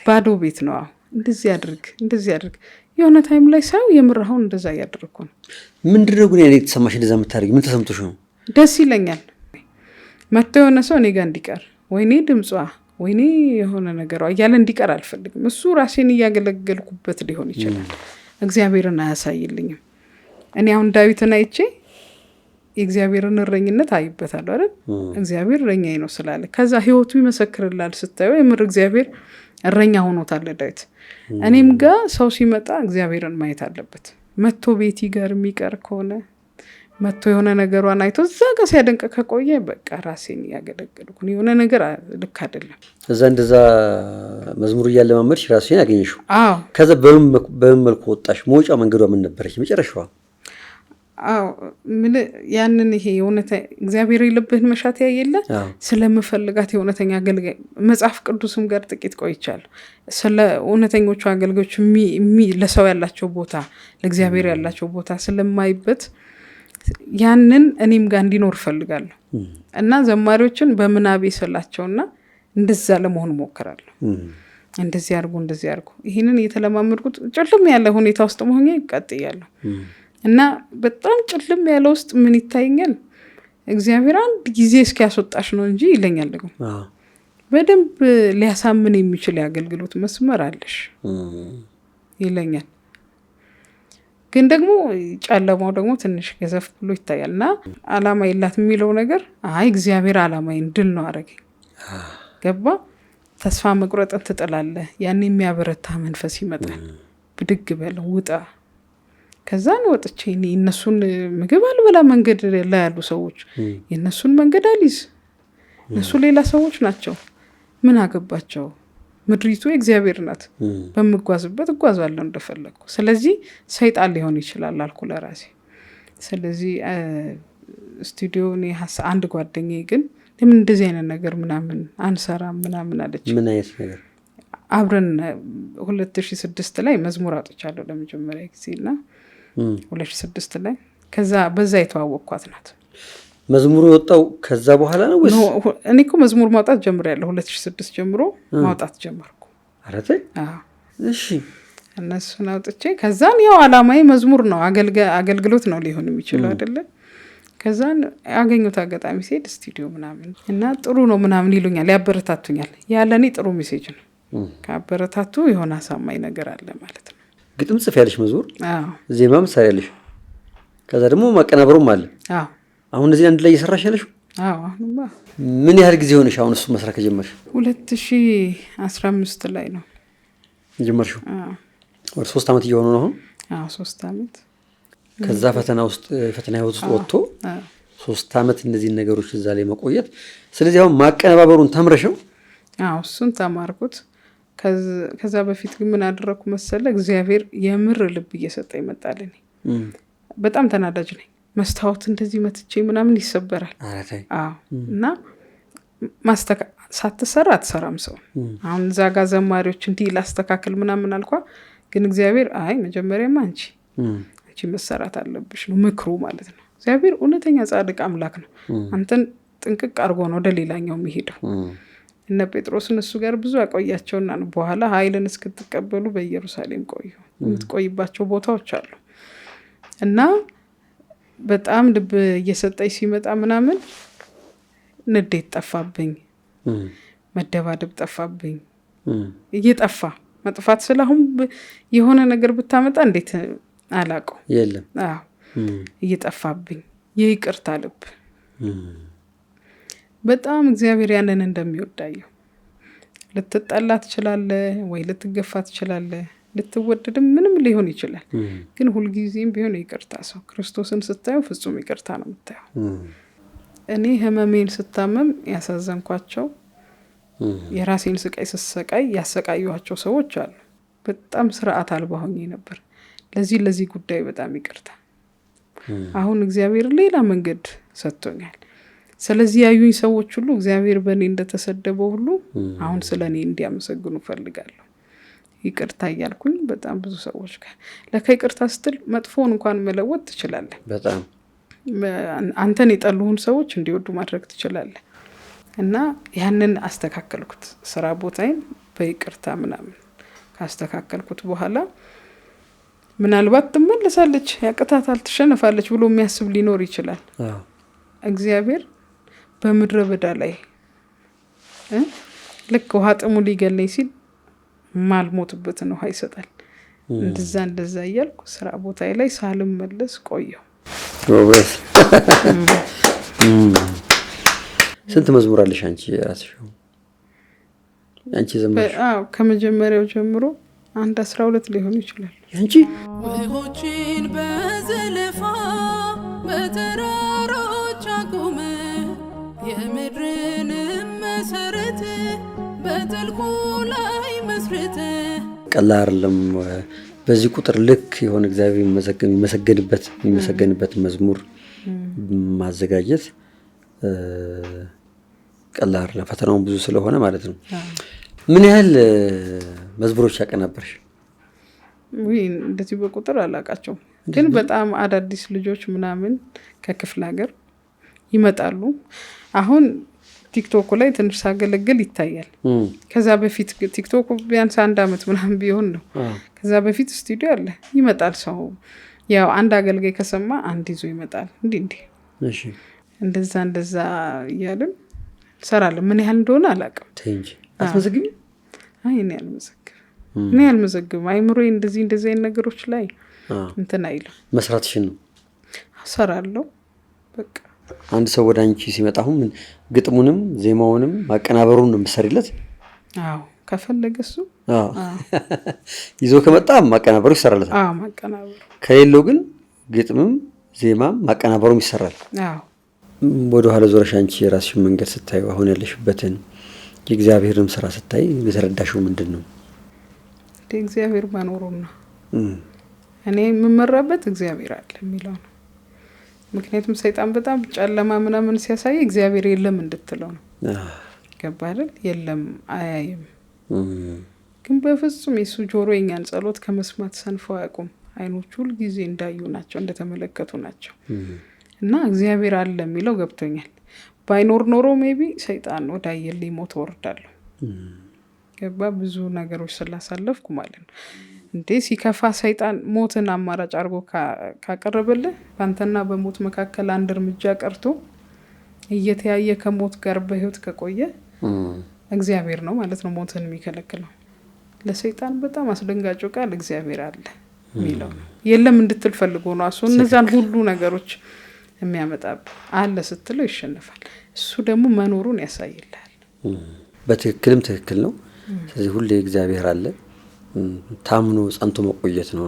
ባዶ ቤት ነው። እንደዚህ አድርግ የሆነ ታይም ላይ ሳይው የምራውን እንደዛ እያደረኩ ነው። ምንድነው ግን ያኔ ተሰማሽ እንደዛ የምታደርጊ? ምን ተሰምቶሽ ነው? ደስ ይለኛል መጥቶ የሆነ ሰው እኔ ጋር እንዲቀር ወይኔ ድምጿ ወይኔ የሆነ ነገሯ እያለ እንዲቀር አልፈልግም። እሱ ራሴን እያገለገልኩበት ሊሆን ይችላል። እግዚአብሔርን አያሳይልኝም። እኔ አሁን ዳዊትን አይቼ የእግዚአብሔርን እረኝነት አይበታለሁ አይደል? እግዚአብሔር እረኛዬ ነው ስላለ ከዛ ህይወቱ ይመሰክርላል። ስታየው የምር እግዚአብሔር እረኛ ሆኖታል ዳዊት። እኔም ጋር ሰው ሲመጣ እግዚአብሔርን ማየት አለበት። መጥቶ ቤቲ ጋር የሚቀር ከሆነ መጥቶ የሆነ ነገሯን አይቶ እዛ ጋር ሲያደንቅ ከቆየ በቃ ራሴን እያገለገልኩ የሆነ ነገር ልክ አይደለም። እዛ እንደዛ መዝሙር እያለማመድሽ ራስሽን አገኘሽው። ከዛ በምን መልኩ ወጣሽ? መውጫ መንገዷ ምን ነበረች መጨረሻዋ? ያንን ይሄ የእውነተ እግዚአብሔር የልብህን መሻት ያየለ ስለምፈልጋት የእውነተኛ አገልጋይ መጽሐፍ ቅዱስም ጋር ጥቂት ቆይቻለሁ። ስለ እውነተኞቹ አገልጋዮች ለሰው ያላቸው ቦታ ለእግዚአብሔር ያላቸው ቦታ ስለማይበት ያንን እኔም ጋር እንዲኖር እፈልጋለሁ እና ዘማሪዎችን በምናቤ ስላቸውና እንደዛ ለመሆን ሞክራለሁ። እንደዚህ አድርጉ ይህንን እየተለማመድኩት ጭልም ያለ ሁኔታ ውስጥ መሆኜ ቀጥያለሁ። እና በጣም ጭልም ያለ ውስጥ ምን ይታየኛል? እግዚአብሔር አንድ ጊዜ እስኪያስወጣሽ ነው እንጂ ይለኛል። ደግሞ በደንብ ሊያሳምን የሚችል የአገልግሎት መስመር አለሽ ይለኛል። ግን ደግሞ ጨለማው ደግሞ ትንሽ ገዘፍ ብሎ ይታያል። እና አላማ የላት የሚለው ነገር እግዚአብሔር አላማዬን ድል ነው አረገኝ። ገባ? ተስፋ መቁረጥን ትጥላለህ። ያን የሚያበረታ መንፈስ ይመጣል። ብድግ በለው ውጣ። ከዛን ወጥቼ እነሱን ምግብ አልበላ መንገድ ላይ ያሉ ሰዎች የእነሱን መንገድ አልይዝ። እነሱ ሌላ ሰዎች ናቸው። ምን አገባቸው? ምድሪቱ እግዚአብሔር ናት። በምጓዝበት እጓዛለሁ እንደፈለግኩ። ስለዚህ ሰይጣን ሊሆን ይችላል አልኩ ለራሴ። ስለዚህ ስቱዲዮ አንድ ጓደኛዬ ግን ለምን እንደዚህ አይነት ነገር ምናምን አንሰራም ምናምን አለች። ምን አይነት ነገር? አብረን 2006 ላይ መዝሙር አውጥቻለሁ ለመጀመሪያ ጊዜና 2006 ላይ ከዛ በዛ የተዋወቅኳት ናት። መዝሙሩ የወጣው ከዛ በኋላ ነው ወይስ? እኔ እኮ መዝሙር ማውጣት ጀምሬያለሁ 2006 ጀምሮ ማውጣት ጀመርኩ። አረተ? እሺ። እነሱን አውጥቼ ከዛን ያው አላማዬ መዝሙር ነው አገልግሎት ነው ሊሆን የሚችለው አይደለ? ከዛን ያገኙት አጋጣሚ ሲሄድ ስቱዲዮ ምናምን እና ጥሩ ነው ምናምን ይሉኛል፣ ያበረታቱኛል። ያለኔ ጥሩ ሜሴጅ ነው ካበረታቱ የሆነ አሳማኝ ነገር አለ ማለት ነው። ግጥም ጽፌያለሽ፣ መዝሙር፣ አዎ ዜማም ሰሪያለሽ፣ ከዛ ደግሞ ማቀናበሩም አለ። አዎ አሁን እዚህ አንድ ላይ እየሰራሽ ያለሽ? አዎ አሁንማ ምን ያህል ጊዜ ሆነሽ አሁን እሱ መስራት ከጀመርሽ? 2015 ላይ ነው ጀመርሽው? አዎ ወደ 3 አመት እየሆነ ነው አሁን? አዎ 3 አመት። ከዛ ፈተና ህይወት ውስጥ ወጥቶ 3 አመት እነዚህ ነገሮች እዛ ላይ መቆየት። ስለዚህ አሁን ማቀነባበሩን ተምረሽው? አዎ እሱን ተማርኩት። ከዛ በፊት ግን ምን አደረኩ መሰለ፣ እግዚአብሔር የምር ልብ እየሰጠ ይመጣልኝ። በጣም ተናዳጅ ነኝ። መስታወት እንደዚህ መትቼ ምናምን ይሰበራል። አዎ እና ሳትሰራ አትሰራም ሰው። አሁን እዛ ጋር ዘማሪዎች እንዲህ ላስተካክል ምናምን አልኳ፣ ግን እግዚአብሔር አይ መጀመሪያማ አንቺ መሰራት አለብሽ ነው ምክሩ ማለት ነው። እግዚአብሔር እውነተኛ ጻድቅ አምላክ ነው። አንተን ጥንቅቅ አድርጎ ነው ወደ ሌላኛው የሚሄደው። እነ ጴጥሮስን እሱ ጋር ብዙ ያቆያቸውና ነው በኋላ ኃይልን እስክትቀበሉ በኢየሩሳሌም ቆዩ። የምትቆይባቸው ቦታዎች አሉ እና በጣም ልብ እየሰጠኝ ሲመጣ ምናምን ንዴት ጠፋብኝ፣ መደባደብ ጠፋብኝ። እየጠፋ መጥፋት ስለአሁን የሆነ ነገር ብታመጣ እንዴት አላቀው የለም። አዎ እየጠፋብኝ የይቅርታ ልብ በጣም እግዚአብሔር ያንን እንደሚወዳየው። ልትጠላ ትችላለህ ወይ ልትገፋ ትችላለህ፣ ልትወደድም ምንም ሊሆን ይችላል። ግን ሁልጊዜም ቢሆን ይቅርታ ሰው ክርስቶስን ስታየው ፍጹም ይቅርታ ነው የምታየው። እኔ ህመሜን ስታመም ያሳዘንኳቸው የራሴን ስቃይ ስሰቃይ ያሰቃዩዋቸው ሰዎች አሉ። በጣም ስርዓት አልባ ሆኜ ነበር። ለዚህ ጉዳይ በጣም ይቅርታ። አሁን እግዚአብሔር ሌላ መንገድ ሰጥቶኛል። ስለዚህ ያዩኝ ሰዎች ሁሉ እግዚአብሔር በእኔ እንደተሰደበው ሁሉ አሁን ስለኔ እንዲያመሰግኑ ፈልጋለሁ። ይቅርታ እያልኩኝ በጣም ብዙ ሰዎች ጋር ለካ ይቅርታ ስትል መጥፎን እንኳን መለወጥ ትችላለህ። በጣም አንተን የጠሉህን ሰዎች እንዲወዱ ማድረግ ትችላለህ። እና ያንን አስተካከልኩት። ስራ ቦታዬን በይቅርታ ምናምን ካስተካከልኩት በኋላ ምናልባት ትመለሳለች፣ ያቅታታል፣ ትሸነፋለች ብሎ የሚያስብ ሊኖር ይችላል። እግዚአብሔር በምድረ በዳ ላይ ልክ ውሃ ጥሙ ሊገለኝ ሲል ማልሞትበትን ውሃ ይሰጣል። እንደዛ እያልኩ ስራ ቦታዬ ላይ ሳልመለስ ቆየሁ። ስንት መዝሙር አለሽ አንቺ ራስሽ? አንቺ ዘመርሽ? ከመጀመሪያው ጀምሮ 12 ሊሆን ይችላል። አንቺ ውሆችን በዘለፋ በተራሮች አቆመ፣ የምድርን መሰረት በጥልቁ ላይ መስርተ። ቀላል አይደለም። በዚህ ቁጥር ልክ የሆነ እግዚአብሔር የሚመሰገንበት መዝሙር ማዘጋጀት ቀላል አይደለም። ፈተናውን ብዙ ስለሆነ ማለት ነው። ምን ያህል መዝሙሮች ያቀናበርሽ? እንደዚህ በቁጥር አላቃቸው፣ ግን በጣም አዳዲስ ልጆች ምናምን ከክፍለ ሀገር ይመጣሉ። አሁን ቲክቶክ ላይ ትንሽ ሳገለግል ይታያል። ከዛ በፊት ቲክቶክ ቢያንስ 1 አመት ምናምን ቢሆን ነው። ከዛ በፊት ስቱዲዮ አለ፣ ይመጣል ሰው። ያው አንድ አገልጋይ ከሰማ አንድ ይዞ ይመጣል። እንዲህ እሺ፣ እንደዛ እያልን ሰራለን። ምን ያህል እንደሆነ አላውቅም። እንጂ አትመዘግቢ? አይ እኔ አልመዘግብም። አይምሮዬ እንደዚህ አይነት ነገሮች ላይ እንትን አይልም። መስራትሽን ነው ሰራለሁ በቃ። አንድ ሰው ወደ አንቺ ሲመጣ አሁን ግጥሙንም ዜማውንም ማቀናበሩን ነው የምትሰሪለት? አዎ ከፈለገ እሱ ይዞ ከመጣ ማቀናበሩ ይሰራለታል። አዎ ማቀናበሩ ከሌለው ግን ግጥምም ዜማም ማቀናበሩም ይሰራል። አዎ ወደ ኋላ ዞረሽ አንቺ የራስሽን መንገድ ስታይ አሁን ያለሽበትን የእግዚአብሔርን ስራ ስታይ የተረዳሽው ምንድን ነው? እግዚአብሔር መኖሩን ነው። እኔ የምመራበት እግዚአብሔር አለ የሚለው ነው። ምክንያቱም ሰይጣን በጣም ጨለማ ምናምን ሲያሳይ እግዚአብሔር የለም እንድትለው ነው። ገባ አይደል? የለም አያይም። ግን በፍጹም የሱ ጆሮ የኛን ጸሎት ከመስማት ሰንፈው አያውቁም። አይኖቹ ሁል ጊዜ እንዳዩ ናቸው፣ እንደተመለከቱ ናቸው። እና እግዚአብሔር አለ የሚለው ገብቶኛል። ባይኖር ኖሮ ሜቢ ሰይጣን ወደ አየልኝ ሞት ወርዳለሁ። ገባ? ብዙ ነገሮች ስላሳለፍኩ ማለት ነው። እንዴ ሲከፋ ሰይጣን ሞትን አማራጭ አድርጎ ካቀረበልህ በአንተና በሞት መካከል አንድ እርምጃ ቀርቶ እየተያየ ከሞት ጋር በህይወት ከቆየ እግዚአብሔር ነው ማለት ነው ሞትን የሚከለክለው። ለሰይጣን በጣም አስደንጋጭ ቃል እግዚአብሔር አለ የሚለው የለም እንድትል ፈልጎ ነው አሱ እነዛን ሁሉ ነገሮች የሚያመጣብ አለ ስትለው ይሸነፋል እሱ ደግሞ መኖሩን ያሳይልሃል በትክክልም ትክክል ነው ስለዚህ ሁሉ እግዚአብሔር አለ ታምኖ ጸንቶ መቆየት ነው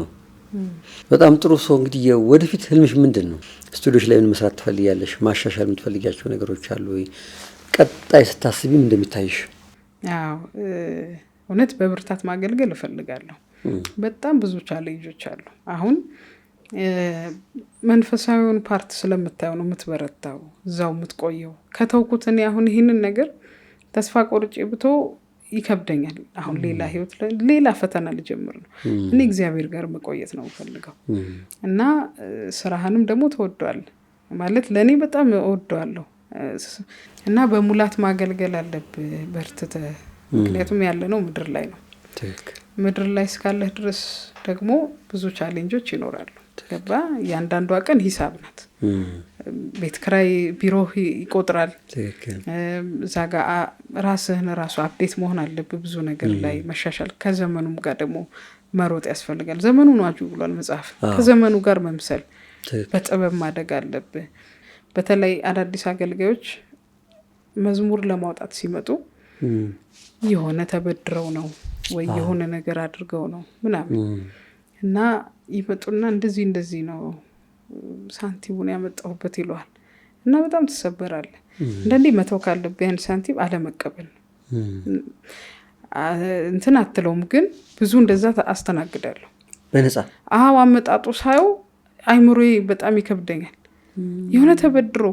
በጣም ጥሩ ሰው እንግዲህ ወደፊት ህልምሽ ምንድነው ስቱዲዮሽ ላይ ምን መስራት ትፈልጊያለሽ ማሻሻል የምትፈልጊያቸው ነገሮች አሉ ወይ ቀጣይ ስታስቢ ምን እንደሚታይሽ አዎ እውነት በብርታት ማገልገል እፈልጋለሁ በጣም ብዙ ቻሌንጆች አሉ አሁን መንፈሳዊውን ፓርት ስለምታየው ነው የምትበረታው እዛው የምትቆየው ከተውኩት እኔ አሁን ይሄንን ነገር ተስፋ ቆርጬ ብቶ ይከብደኛል አሁን ሌላ ህይወት ሌላ ፈተና ልጀምር ነው እኔ እግዚአብሔር ጋር መቆየት ነው ፈልገው እና ስራህንም ደግሞ ተወዷል ማለት ለኔ በጣም እወደዋለሁ እና በሙላት ማገልገል አለብህ በርትተ ምክንያቱም ያለ ነው ምድር ላይ ነው ምድር ላይ እስካለህ ድረስ ደግሞ ብዙ ቻሌንጆች ይኖራሉ ገባ ያንዳንዷ ቀን ሂሳብ ናት ቤት ክራይ ቢሮ ይቆጥራል ዛጋ ራስህን ራሱ አፕዴት መሆን አለብህ ብዙ ነገር ላይ መሻሻል ከዘመኑም ጋር ደግሞ መሮጥ ያስፈልጋል ዘመኑን ዋጁ ብሏል መጽሐፍ ከዘመኑ ጋር መምሰል በጥበብ ማደግ አለብህ በተለይ አዳዲስ አገልጋዮች መዝሙር ለማውጣት ሲመጡ የሆነ ተበድረው ነው ወይ የሆነ ነገር አድርገው ነው ምናምን እና ይመጡና እንደዚህ ነው ሳንቲሙን ያመጣሁበት ይሏል እና በጣም ተሰበራለህ እንደኔ መተው ካለብህ ያን ሳንቲም አለመቀበል እንትን አትለውም ግን ብዙ እንደዛ አስተናግዳለሁ በነፃ አመጣጡ ሳይው አይምሮዬ በጣም ይከብደኛል የሆነ ተበድሮ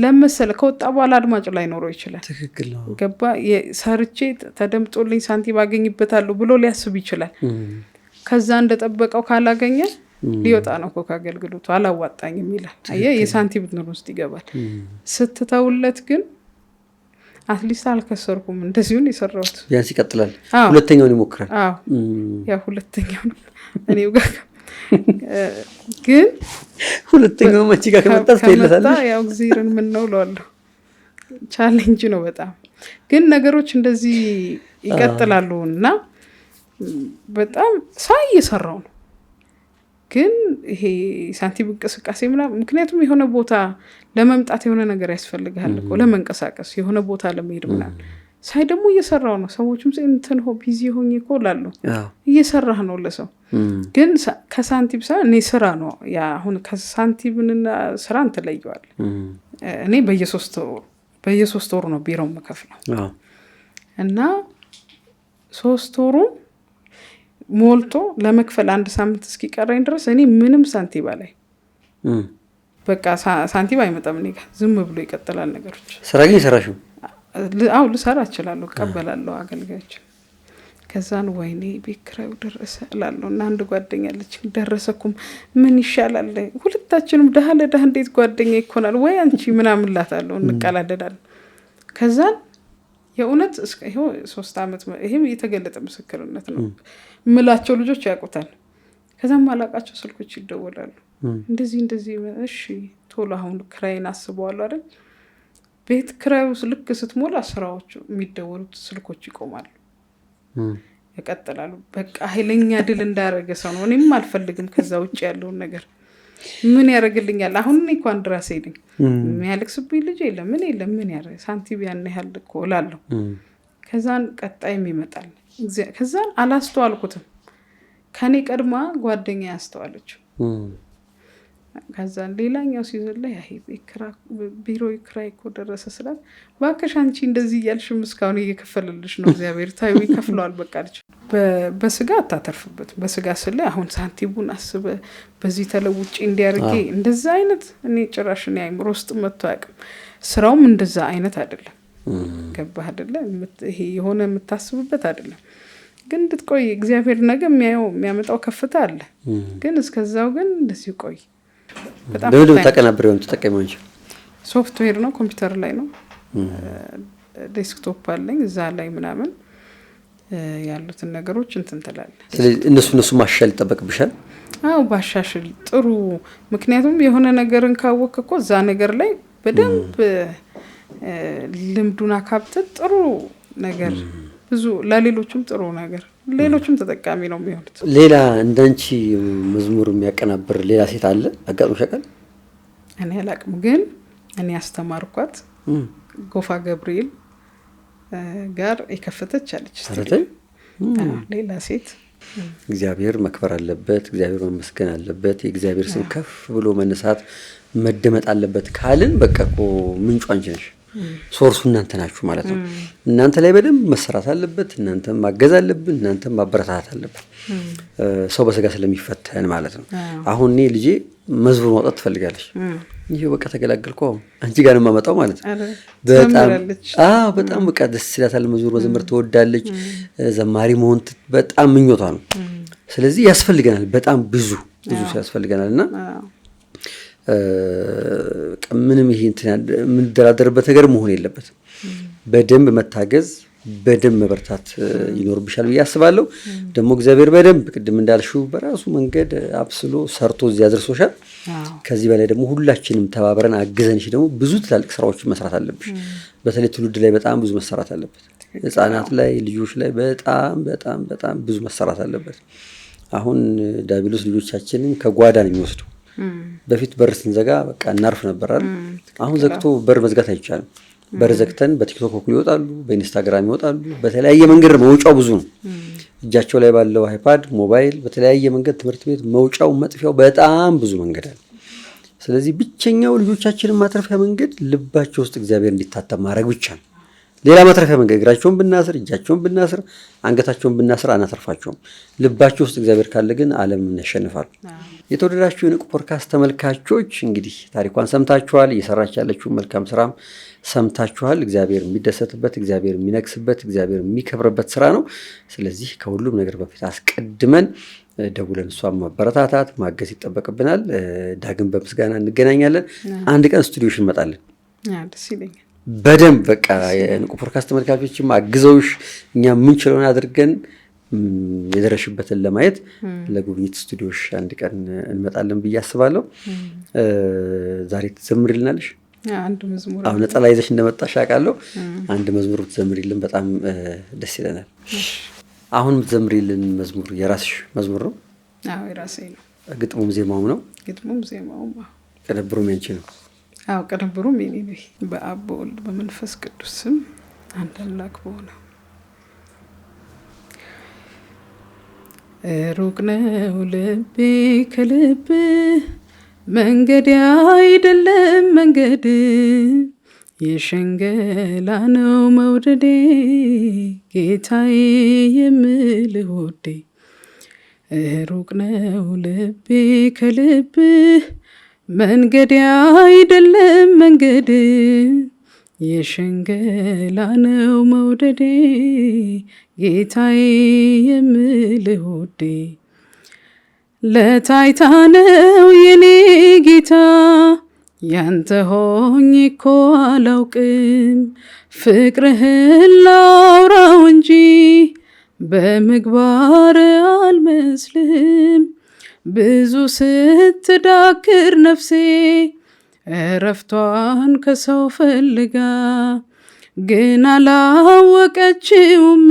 ለምሳሌ ከወጣ በኋላ አድማጭ ላይ ኖሮ ይችላል ትክክል ነው ገባ ሰርቼ ተደምጦልኝ ሳንቲም አገኝበታለሁ ብሎ ሊያስብ ይችላል ከዛ እንደጠበቀው ካላገኘ ሊወጣ ነው ከአገልግሎቱ አላዋጣኝም ይላል አየ የሳንቲም ብትኖር ውስጥ ይገባል ስትተውለት ግን አትሊስት አልከሰርኩም እንደዚሁን ይሰራውት ቢያንስ ይቀጥላል ሁለተኛውን ይሞክራል ያ ሁለተኛው እኔው ጋር ግን ሁለተኛው ማቺ ጋር ከመጣስ ይለታል ያው እግዚአብሔርን ምን ነው ለዋለሁ ቻሌንጅ ነው በጣም ግን ነገሮች እንደዚህ ይቀጥላሉና በጣም ሳይሰራው ነው ግን ይሄ ሳንቲም እንቅስቃሴ ምክንያቱም የሆነ ቦታ ለመምጣት የሆነ ነገር ያስፈልጋል እኮ ለመንቀሳቀስ የሆነ ቦታ ለመሄድ ምናምን ሳይ ደግሞ እየሰራው ነው ሰዎችም እንትን ቢዚ ሆኜ ይቆላሉ እየሰራህ ነው ለሰው ግን ከሳንቲም ሳ እኔ ስራ ነው ያ አሁን ከሳንቲምና ስራ እንተለየዋል እኔ በየ3 ወሩ ነው ቢሮው መከፍለው እና 3 ወሩ ሞልቶ ለመክፈል አንድ ሳምንት እስኪቀረኝ ድረስ እኔ ምንም ሳንቲም ባላይ በቃ ሳንቲም አይመጣም እኔ ጋር ዝም ብሎ ይቀጥላል ነገሮች ስራ ግን ይሰራሽው አው ልሰራ እችላለሁ ቀበላለሁ አገልጋዮች ከዛን ወይኔ ቢክራው ደረሰ እላለሁ እና አንድ ጓደኛለች ደረሰኩም ምን ይሻላል ሁለታችንም ደሃ ለደሃ እንዴት ጓደኛ ይኮናል ወይ አንቺ ምናምን ላታለሁ እንቀላደዳለን ከዛን የኡነት ይሄው 3 አመት ይሄም የተገለጠ ምስክርነት ነው ምላቸው ልጆች ያውቁታል ከዛም ማላቃቸው ስልኮች ይደወላሉ እንደዚህ እሺ ቶሎ አሁን ክራይን አስበዋለሁ አይደል ቤት ክራዩ ልክ ስትሞላ ስራዎቹ የሚደወሉት ስልኮች ይቆማሉ ይቀጥላሉ በቃ ኃይለኛ ድል እንዳረገ ሰው ነው እኔም አልፈልግም ከዛ ውጭ ያለው ነገር ምን ያረግልኛል አሁን እኔ እንኳን ድራስ ሄድኝ የሚያለቅስብኝ ልጅ የለም ምን ያረ ሳንቲም ያን ያህል እኮ እላለሁ ከዛን ቀጣይም ይመጣል ከዛን አላስተዋልኩትም ከኔ ቀድማ ጓደኛ ያስተዋለች ከዛን ሌላኛው ሲዘለ ያሄ ቢሮ ክራይ እኮ ደረሰ ስላት ባከሽ አንቺ እንደዚህ ያልሽ ምስካውን እየከፈለልሽ ነው እግዚአብሔር ታዩ ይከፍለዋል በቃ ልጅ በስጋ አታተርፍበት በስጋ ስለ አሁን ሳንቲሙን አስበ በዚህ ተለውጪ እንዲያርጌ እንደዛ አይነት እኔ ጭራሽ ነው አይምሮ ውስጥ መጥቶ አያውቅም ስራውም እንደዛ አይነት አይደለም ገባህ አይደለ ይሄ የሆነ የምታስብበት አይደለም ግን እንድትቆይ እግዚአብሔር ነገ የሚያመጣው ከፍታ አለ ግን እስከዛው ግን እንደዚህ ቆይ በጣም ለምን ተቀናብረው ተጠቀመው እንጂ ሶፍትዌር ነው ኮምፒውተር ላይ ነው ዴስክቶፕ አለኝ እዛ ላይ ምናምን ያሉትን ነገሮች እንትን ተላለ ስለዚህ እነሱ ማሻሻል ይጠበቅብሻል አው ባሻሽል ጥሩ ምክንያቱም የሆነ ነገርን ካወቅከው እዛ ነገር ላይ በደንብ ልምዱና ካብተ ጥሩ ነገር ብዙ ለሌሎችም ጥሩ ነገር ሌሎችም ተጠቃሚ ነው የሚሆኑት። ሌላ እንዳንቺ መዝሙር የሚያቀናብር ሌላ ሴት አለ አጋጥሞሽ ያውቃል? እኔ አላቅም፣ ግን እኔ ያስተማርኳት ጎፋ ገብርኤል ጋር የከፈተች አለች። ሌላ ሴት እግዚአብሔር መክበር አለበት፣ እግዚአብሔር መመስገን አለበት፣ የእግዚአብሔር ስም ከፍ ብሎ መነሳት መደመጥ አለበት ካልን በቃ እኮ ምንጩ አንቺ ነሽ፣ ሶርሱ እናንተ ናችሁ ማለት ነው። እናንተ ላይ በደንብ መሰራት አለበት፣ እናንተም ማገዝ አለብን፣ እናንተም ማበረታታት አለብን። ሰው በስጋ ስለሚፈተን ማለት ነው። አሁን እኔ ልጄ መዝሙር ማውጣት ትፈልጋለች። ይሄ በቃ ተገላገልኩ፣ አንቺ ጋር ነው የማመጣው ማለት ነው። በጣም በቃ ደስ ይላታል፣ መዝሙር መዘመር ትወዳለች፣ ዘማሪ መሆን በጣም ምኞቷ ነው። ስለዚህ ያስፈልገናል፣ በጣም ብዙ ያስፈልገናል እና ምንም ይሄ የምንደራደርበት ነገር መሆን የለበትም። በደንብ መታገዝ፣ በደንብ መበርታት ይኖርብሻል ብዬ አስባለሁ። ደግሞ እግዚአብሔር በደንብ ቅድም እንዳልሽው በራሱ መንገድ አብስሎ ሰርቶ እዚህ አድርሶሻል። ከዚህ በላይ ደግሞ ሁላችንም ተባብረን አግዘንሽ ደግሞ ብዙ ትላልቅ ስራዎችን መስራት አለብሽ። በተለይ ትውልድ ላይ በጣም ብዙ መሰራት አለበት። ህጻናት ላይ፣ ልጆች ላይ በጣም በጣም በጣም ብዙ መሰራት አለበት። አሁን ዲያብሎስ ልጆቻችንን ከጓዳ ነው የሚወስዱ። በፊት በር ስንዘጋ በቃ እናርፍ ነበር አይደል? አሁን ዘግቶ በር መዝጋት አይቻልም። በር ዘግተን በቲክቶክ በኩል ይወጣሉ፣ በኢንስታግራም ይወጣሉ። በተለያየ መንገድ መውጫው ብዙ ነው። እጃቸው ላይ ባለው አይፓድ፣ ሞባይል፣ በተለያየ መንገድ ትምህርት ቤት መውጫው መጥፊያው በጣም ብዙ መንገድ አለ። ስለዚህ ብቸኛው ልጆቻችንን ማትረፊያ መንገድ ልባቸው ውስጥ እግዚአብሔር እንዲታተም ማድረግ ብቻ ነው። ሌላ ማትረፊያ መንገድ እግራቸውን ብናስር፣ እጃቸውን ብናስር፣ አንገታቸውን ብናስር አናተርፋቸውም። ልባቸው ውስጥ እግዚአብሔር ካለ ግን ዓለምን ያሸንፋሉ። የተወደዳችሁ የንቁ ፖድካስት ተመልካቾች እንግዲህ ታሪኳን ሰምታችኋል። እየሰራች ያለችው መልካም ስራም ሰምታችኋል። እግዚአብሔር የሚደሰትበት፣ እግዚአብሔር የሚነግስበት፣ እግዚአብሔር የሚከብርበት ስራ ነው። ስለዚህ ከሁሉም ነገር በፊት አስቀድመን ደውለን እሷን ማበረታታት ማገዝ ይጠበቅብናል። ዳግም በምስጋና እንገናኛለን። አንድ ቀን ስቱዲዮሽ እንመጣለን። ደስ ይለኛል። በደንብ በቃ የንቁ ፖድካስት ተመልካቾችም አግዘውሽ እኛ የምንችለውን አድርገን የደረሽበትን ለማየት ለጉብኝት ስቱዲዮሽ አንድ ቀን እንመጣለን ብዬ አስባለሁ። ዛሬ ትዘምሪልናለሽ? አንድ መዝሙር አሁን ነጠላ ይዘሽ እንደመጣሽ አውቃለሁ። አንድ መዝሙር ትዘምሪልን በጣም ደስ ይለናል። አሁን የምትዘምሪልን መዝሙር የራስሽ መዝሙር ነው? አዎ የራሴ ነው። ግጥሙም ዜማውም ነው? ግጥሙም ዜማውም። ቅንብሩም ያንቺ ነው? አዎ ቅንብሩም የኔ ነው። በአብ በወልድ በመንፈስ ቅዱስ ስም አንድ አምላክ በሆነው ሩቅ ነው ልቤ ከልብ መንገድ አይደለም መንገድ የሸንገላ ነው መውደዴ ጌታዬ የምልህ ወዴ ሩቅ ነው ልቤ ከልብ መንገድ አይደለም መንገድ የሸንገላ ነው መውደዴ ጌታዬ የምልህ ወዴ ለታይታ ነው የኔ ጌታ ያንተ ሆኜ እኮ አላውቅም ፍቅርህን ላውራው እንጂ በምግባር አልመስልም ብዙ ስትዳክር ነፍሴ እረፍቷን ከሰው ፈልጋ ግን አላወቀችውም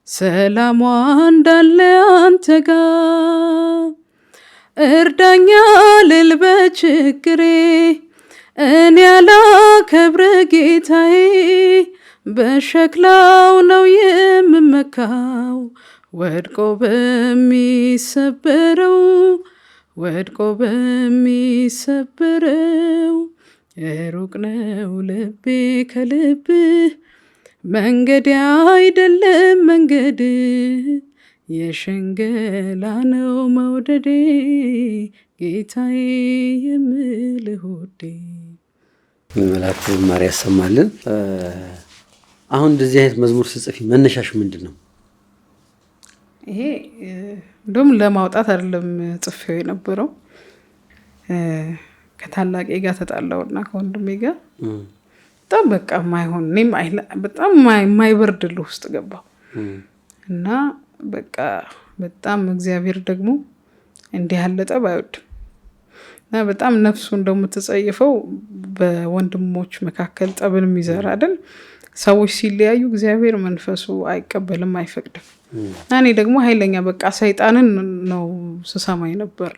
ሰላሟ እንዳለ አንተ ጋር እርዳኛ ልል በችግሬ እኔ ያላከብረ ጌታዬ በሸክላው ነው የምመካው ወድቆ በሚሰበረው ሩቅ ነው ልቤ ከልብ መንገድ አይደለም መንገድ የሸንገላ ነው መውደዴ ጌታዬ የምልህ ወዴ። መላእክት ዝማሬ ያሰማልን። አሁን እንደዚህ አይነት መዝሙር ስጽፊ መነሻሽ ምንድን ነው? ይሄ እንደውም ለማውጣት አይደለም ጽፌው የነበረው ከታላቄ ጋር ተጣላውና ከወንድሜ ጋር በጣም በቃ ማይሆን እኔም በጣም ማይበርድል ውስጥ ገባው እና በቃ በጣም እግዚአብሔር ደግሞ እንዲህ ያለ ጠብ አይወድም እና በጣም ነፍሱ እንደምትጸየፈው በወንድሞች መካከል ጠብን የሚዘራ አይደል ሰዎች ሲለያዩ እግዚአብሔር መንፈሱ አይቀበልም አይፈቅድም። እኔ ደግሞ ኃይለኛ በቃ ሰይጣንን ነው ስሰማኝ ነበር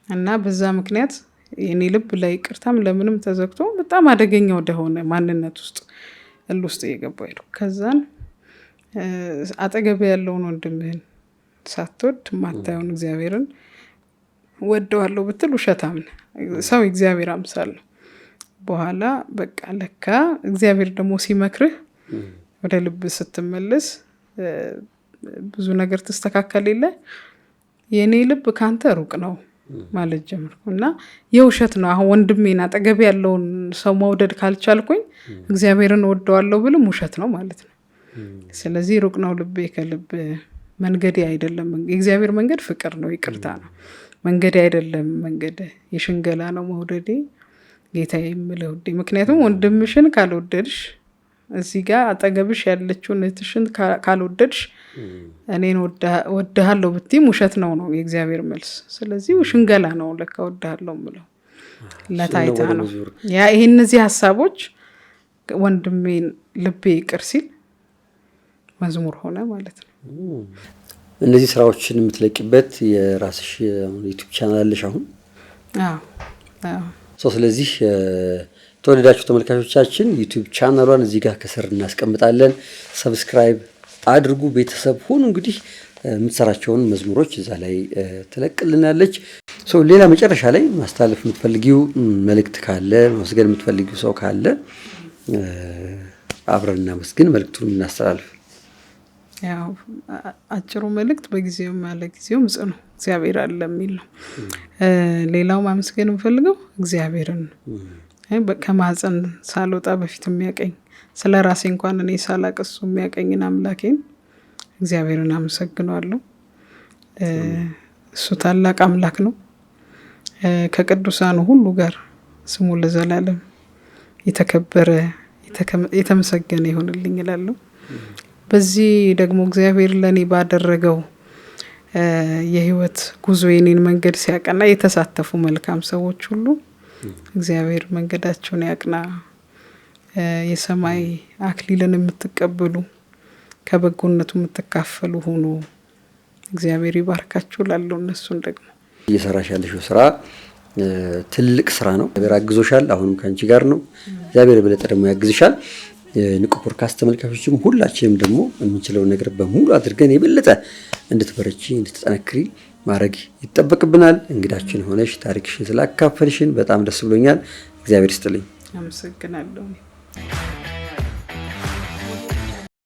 እና በዛ ምክንያት የኔ ልብ ላይ ቅርታም ለምንም ተዘግቶ በጣም አደገኛ ወደሆነ ማንነት ውስጥ ውስጥ እየገባሁ ሄድኩ። ከዛን አጠገብ ያለውን ወንድምህን ሳትወድ ማታየውን እግዚአብሔርን ወደዋለሁ ብትል ውሸታም ነህ። ሰው እግዚአብሔር አምሳል ነው። በኋላ በቃ ለካ እግዚአብሔር ደግሞ ሲመክርህ ወደ ልብ ስትመለስ ብዙ ነገር ተስተካከለ የለ የኔ ልብ ካንተ ሩቅ ነው ማለት ጀመርኩ እና የውሸት ነው። አሁን ወንድሜን አጠገብ ያለውን ሰው መውደድ ካልቻልኩኝ እግዚአብሔርን ወደዋለሁ ብልም ውሸት ነው ማለት ነው። ስለዚህ ሩቅ ነው ልቤ ከልብ መንገዴ አይደለም። የእግዚአብሔር መንገድ ፍቅር ነው፣ ይቅርታ ነው። መንገዴ አይደለም መንገድ የሽንገላ ነው መውደዴ ጌታዬ የምለው ውዴ። ምክንያቱም ወንድምሽን ካልወደድሽ እዚህ ጋር አጠገብሽ ያለችውን እህትሽን ካልወደድሽ እኔን ወድሃለሁ ብትይም ውሸት ነው የእግዚአብሔር መልስ። ስለዚህ ሽንገላ ነው ለካ ወድሃለሁ የምለው ለታይታ ነው። ይሄ እነዚህ ሀሳቦች ወንድሜን ልቤ ይቅር ሲል መዝሙር ሆነ ማለት ነው። እነዚህ ስራዎችን የምትለቂበት የራስሽ ዩቲዩብ ቻናል አለሽ አሁን? ስለዚህ ተወደዳችሁ ተመልካቾቻችን ዩቲዩብ ቻናሏን እዚህ ጋር ከስር እናስቀምጣለን። ሰብስክራይብ አድርጉ፣ ቤተሰብ ሁኑ። እንግዲህ የምትሰራቸውን መዝሙሮች እዛ ላይ ትለቅልናለች። ሌላ መጨረሻ ላይ ማስተላለፍ የምትፈልጊው መልእክት ካለ፣ ማመስገን የምትፈልጊው ሰው ካለ አብረን እናመስግን፣ መልእክቱን እናስተላልፍ። ያው አጭሩ መልእክት በጊዜው ያለ ጊዜው ጽኑ እግዚአብሔር አለ የሚል ነው። ሌላው ማመስገን የምፈልገው እግዚአብሔርን ከማህፀን ሳልወጣ በፊት የሚያቀኝ ስለ ራሴ እንኳን እኔ ሳላቅሱ የሚያቀኝን አምላኬን እግዚአብሔርን አመሰግናለሁ። እሱ ታላቅ አምላክ ነው። ከቅዱሳኑ ሁሉ ጋር ስሙ ለዘላለም የተከበረ የተመሰገነ ይሁንልኝ እላለሁ። በዚህ ደግሞ እግዚአብሔር ለኔ ባደረገው የህይወት ጉዞ የኔን መንገድ ሲያቀና የተሳተፉ መልካም ሰዎች ሁሉ እግዚአብሔር መንገዳቸውን ያቅና። የሰማይ አክሊልን የምትቀበሉ ከበጎነቱ የምትካፈሉ ሆኖ እግዚአብሔር ይባርካችሁ እላለሁ። እነሱን ደግሞ እየሰራሽ ያለሽው ስራ ትልቅ ስራ ነው። እግዚአብሔር አግዞሻል። አሁንም ከአንቺ ጋር ነው። እግዚአብሔር በለጠ ደግሞ ያግዝሻል። ንቁ ፖድካስት ተመልካቾችም ሁላችንም ደግሞ የምንችለው ነገር በሙሉ አድርገን የበለጠ እንድትበረቺ እንድትጠነክሪ ማድረግ ይጠበቅብናል። እንግዳችን ሆነሽ ታሪክሽን ስላካፈልሽን በጣም ደስ ብሎኛል። እግዚአብሔር ይስጥልኝ። አመሰግናለሁ።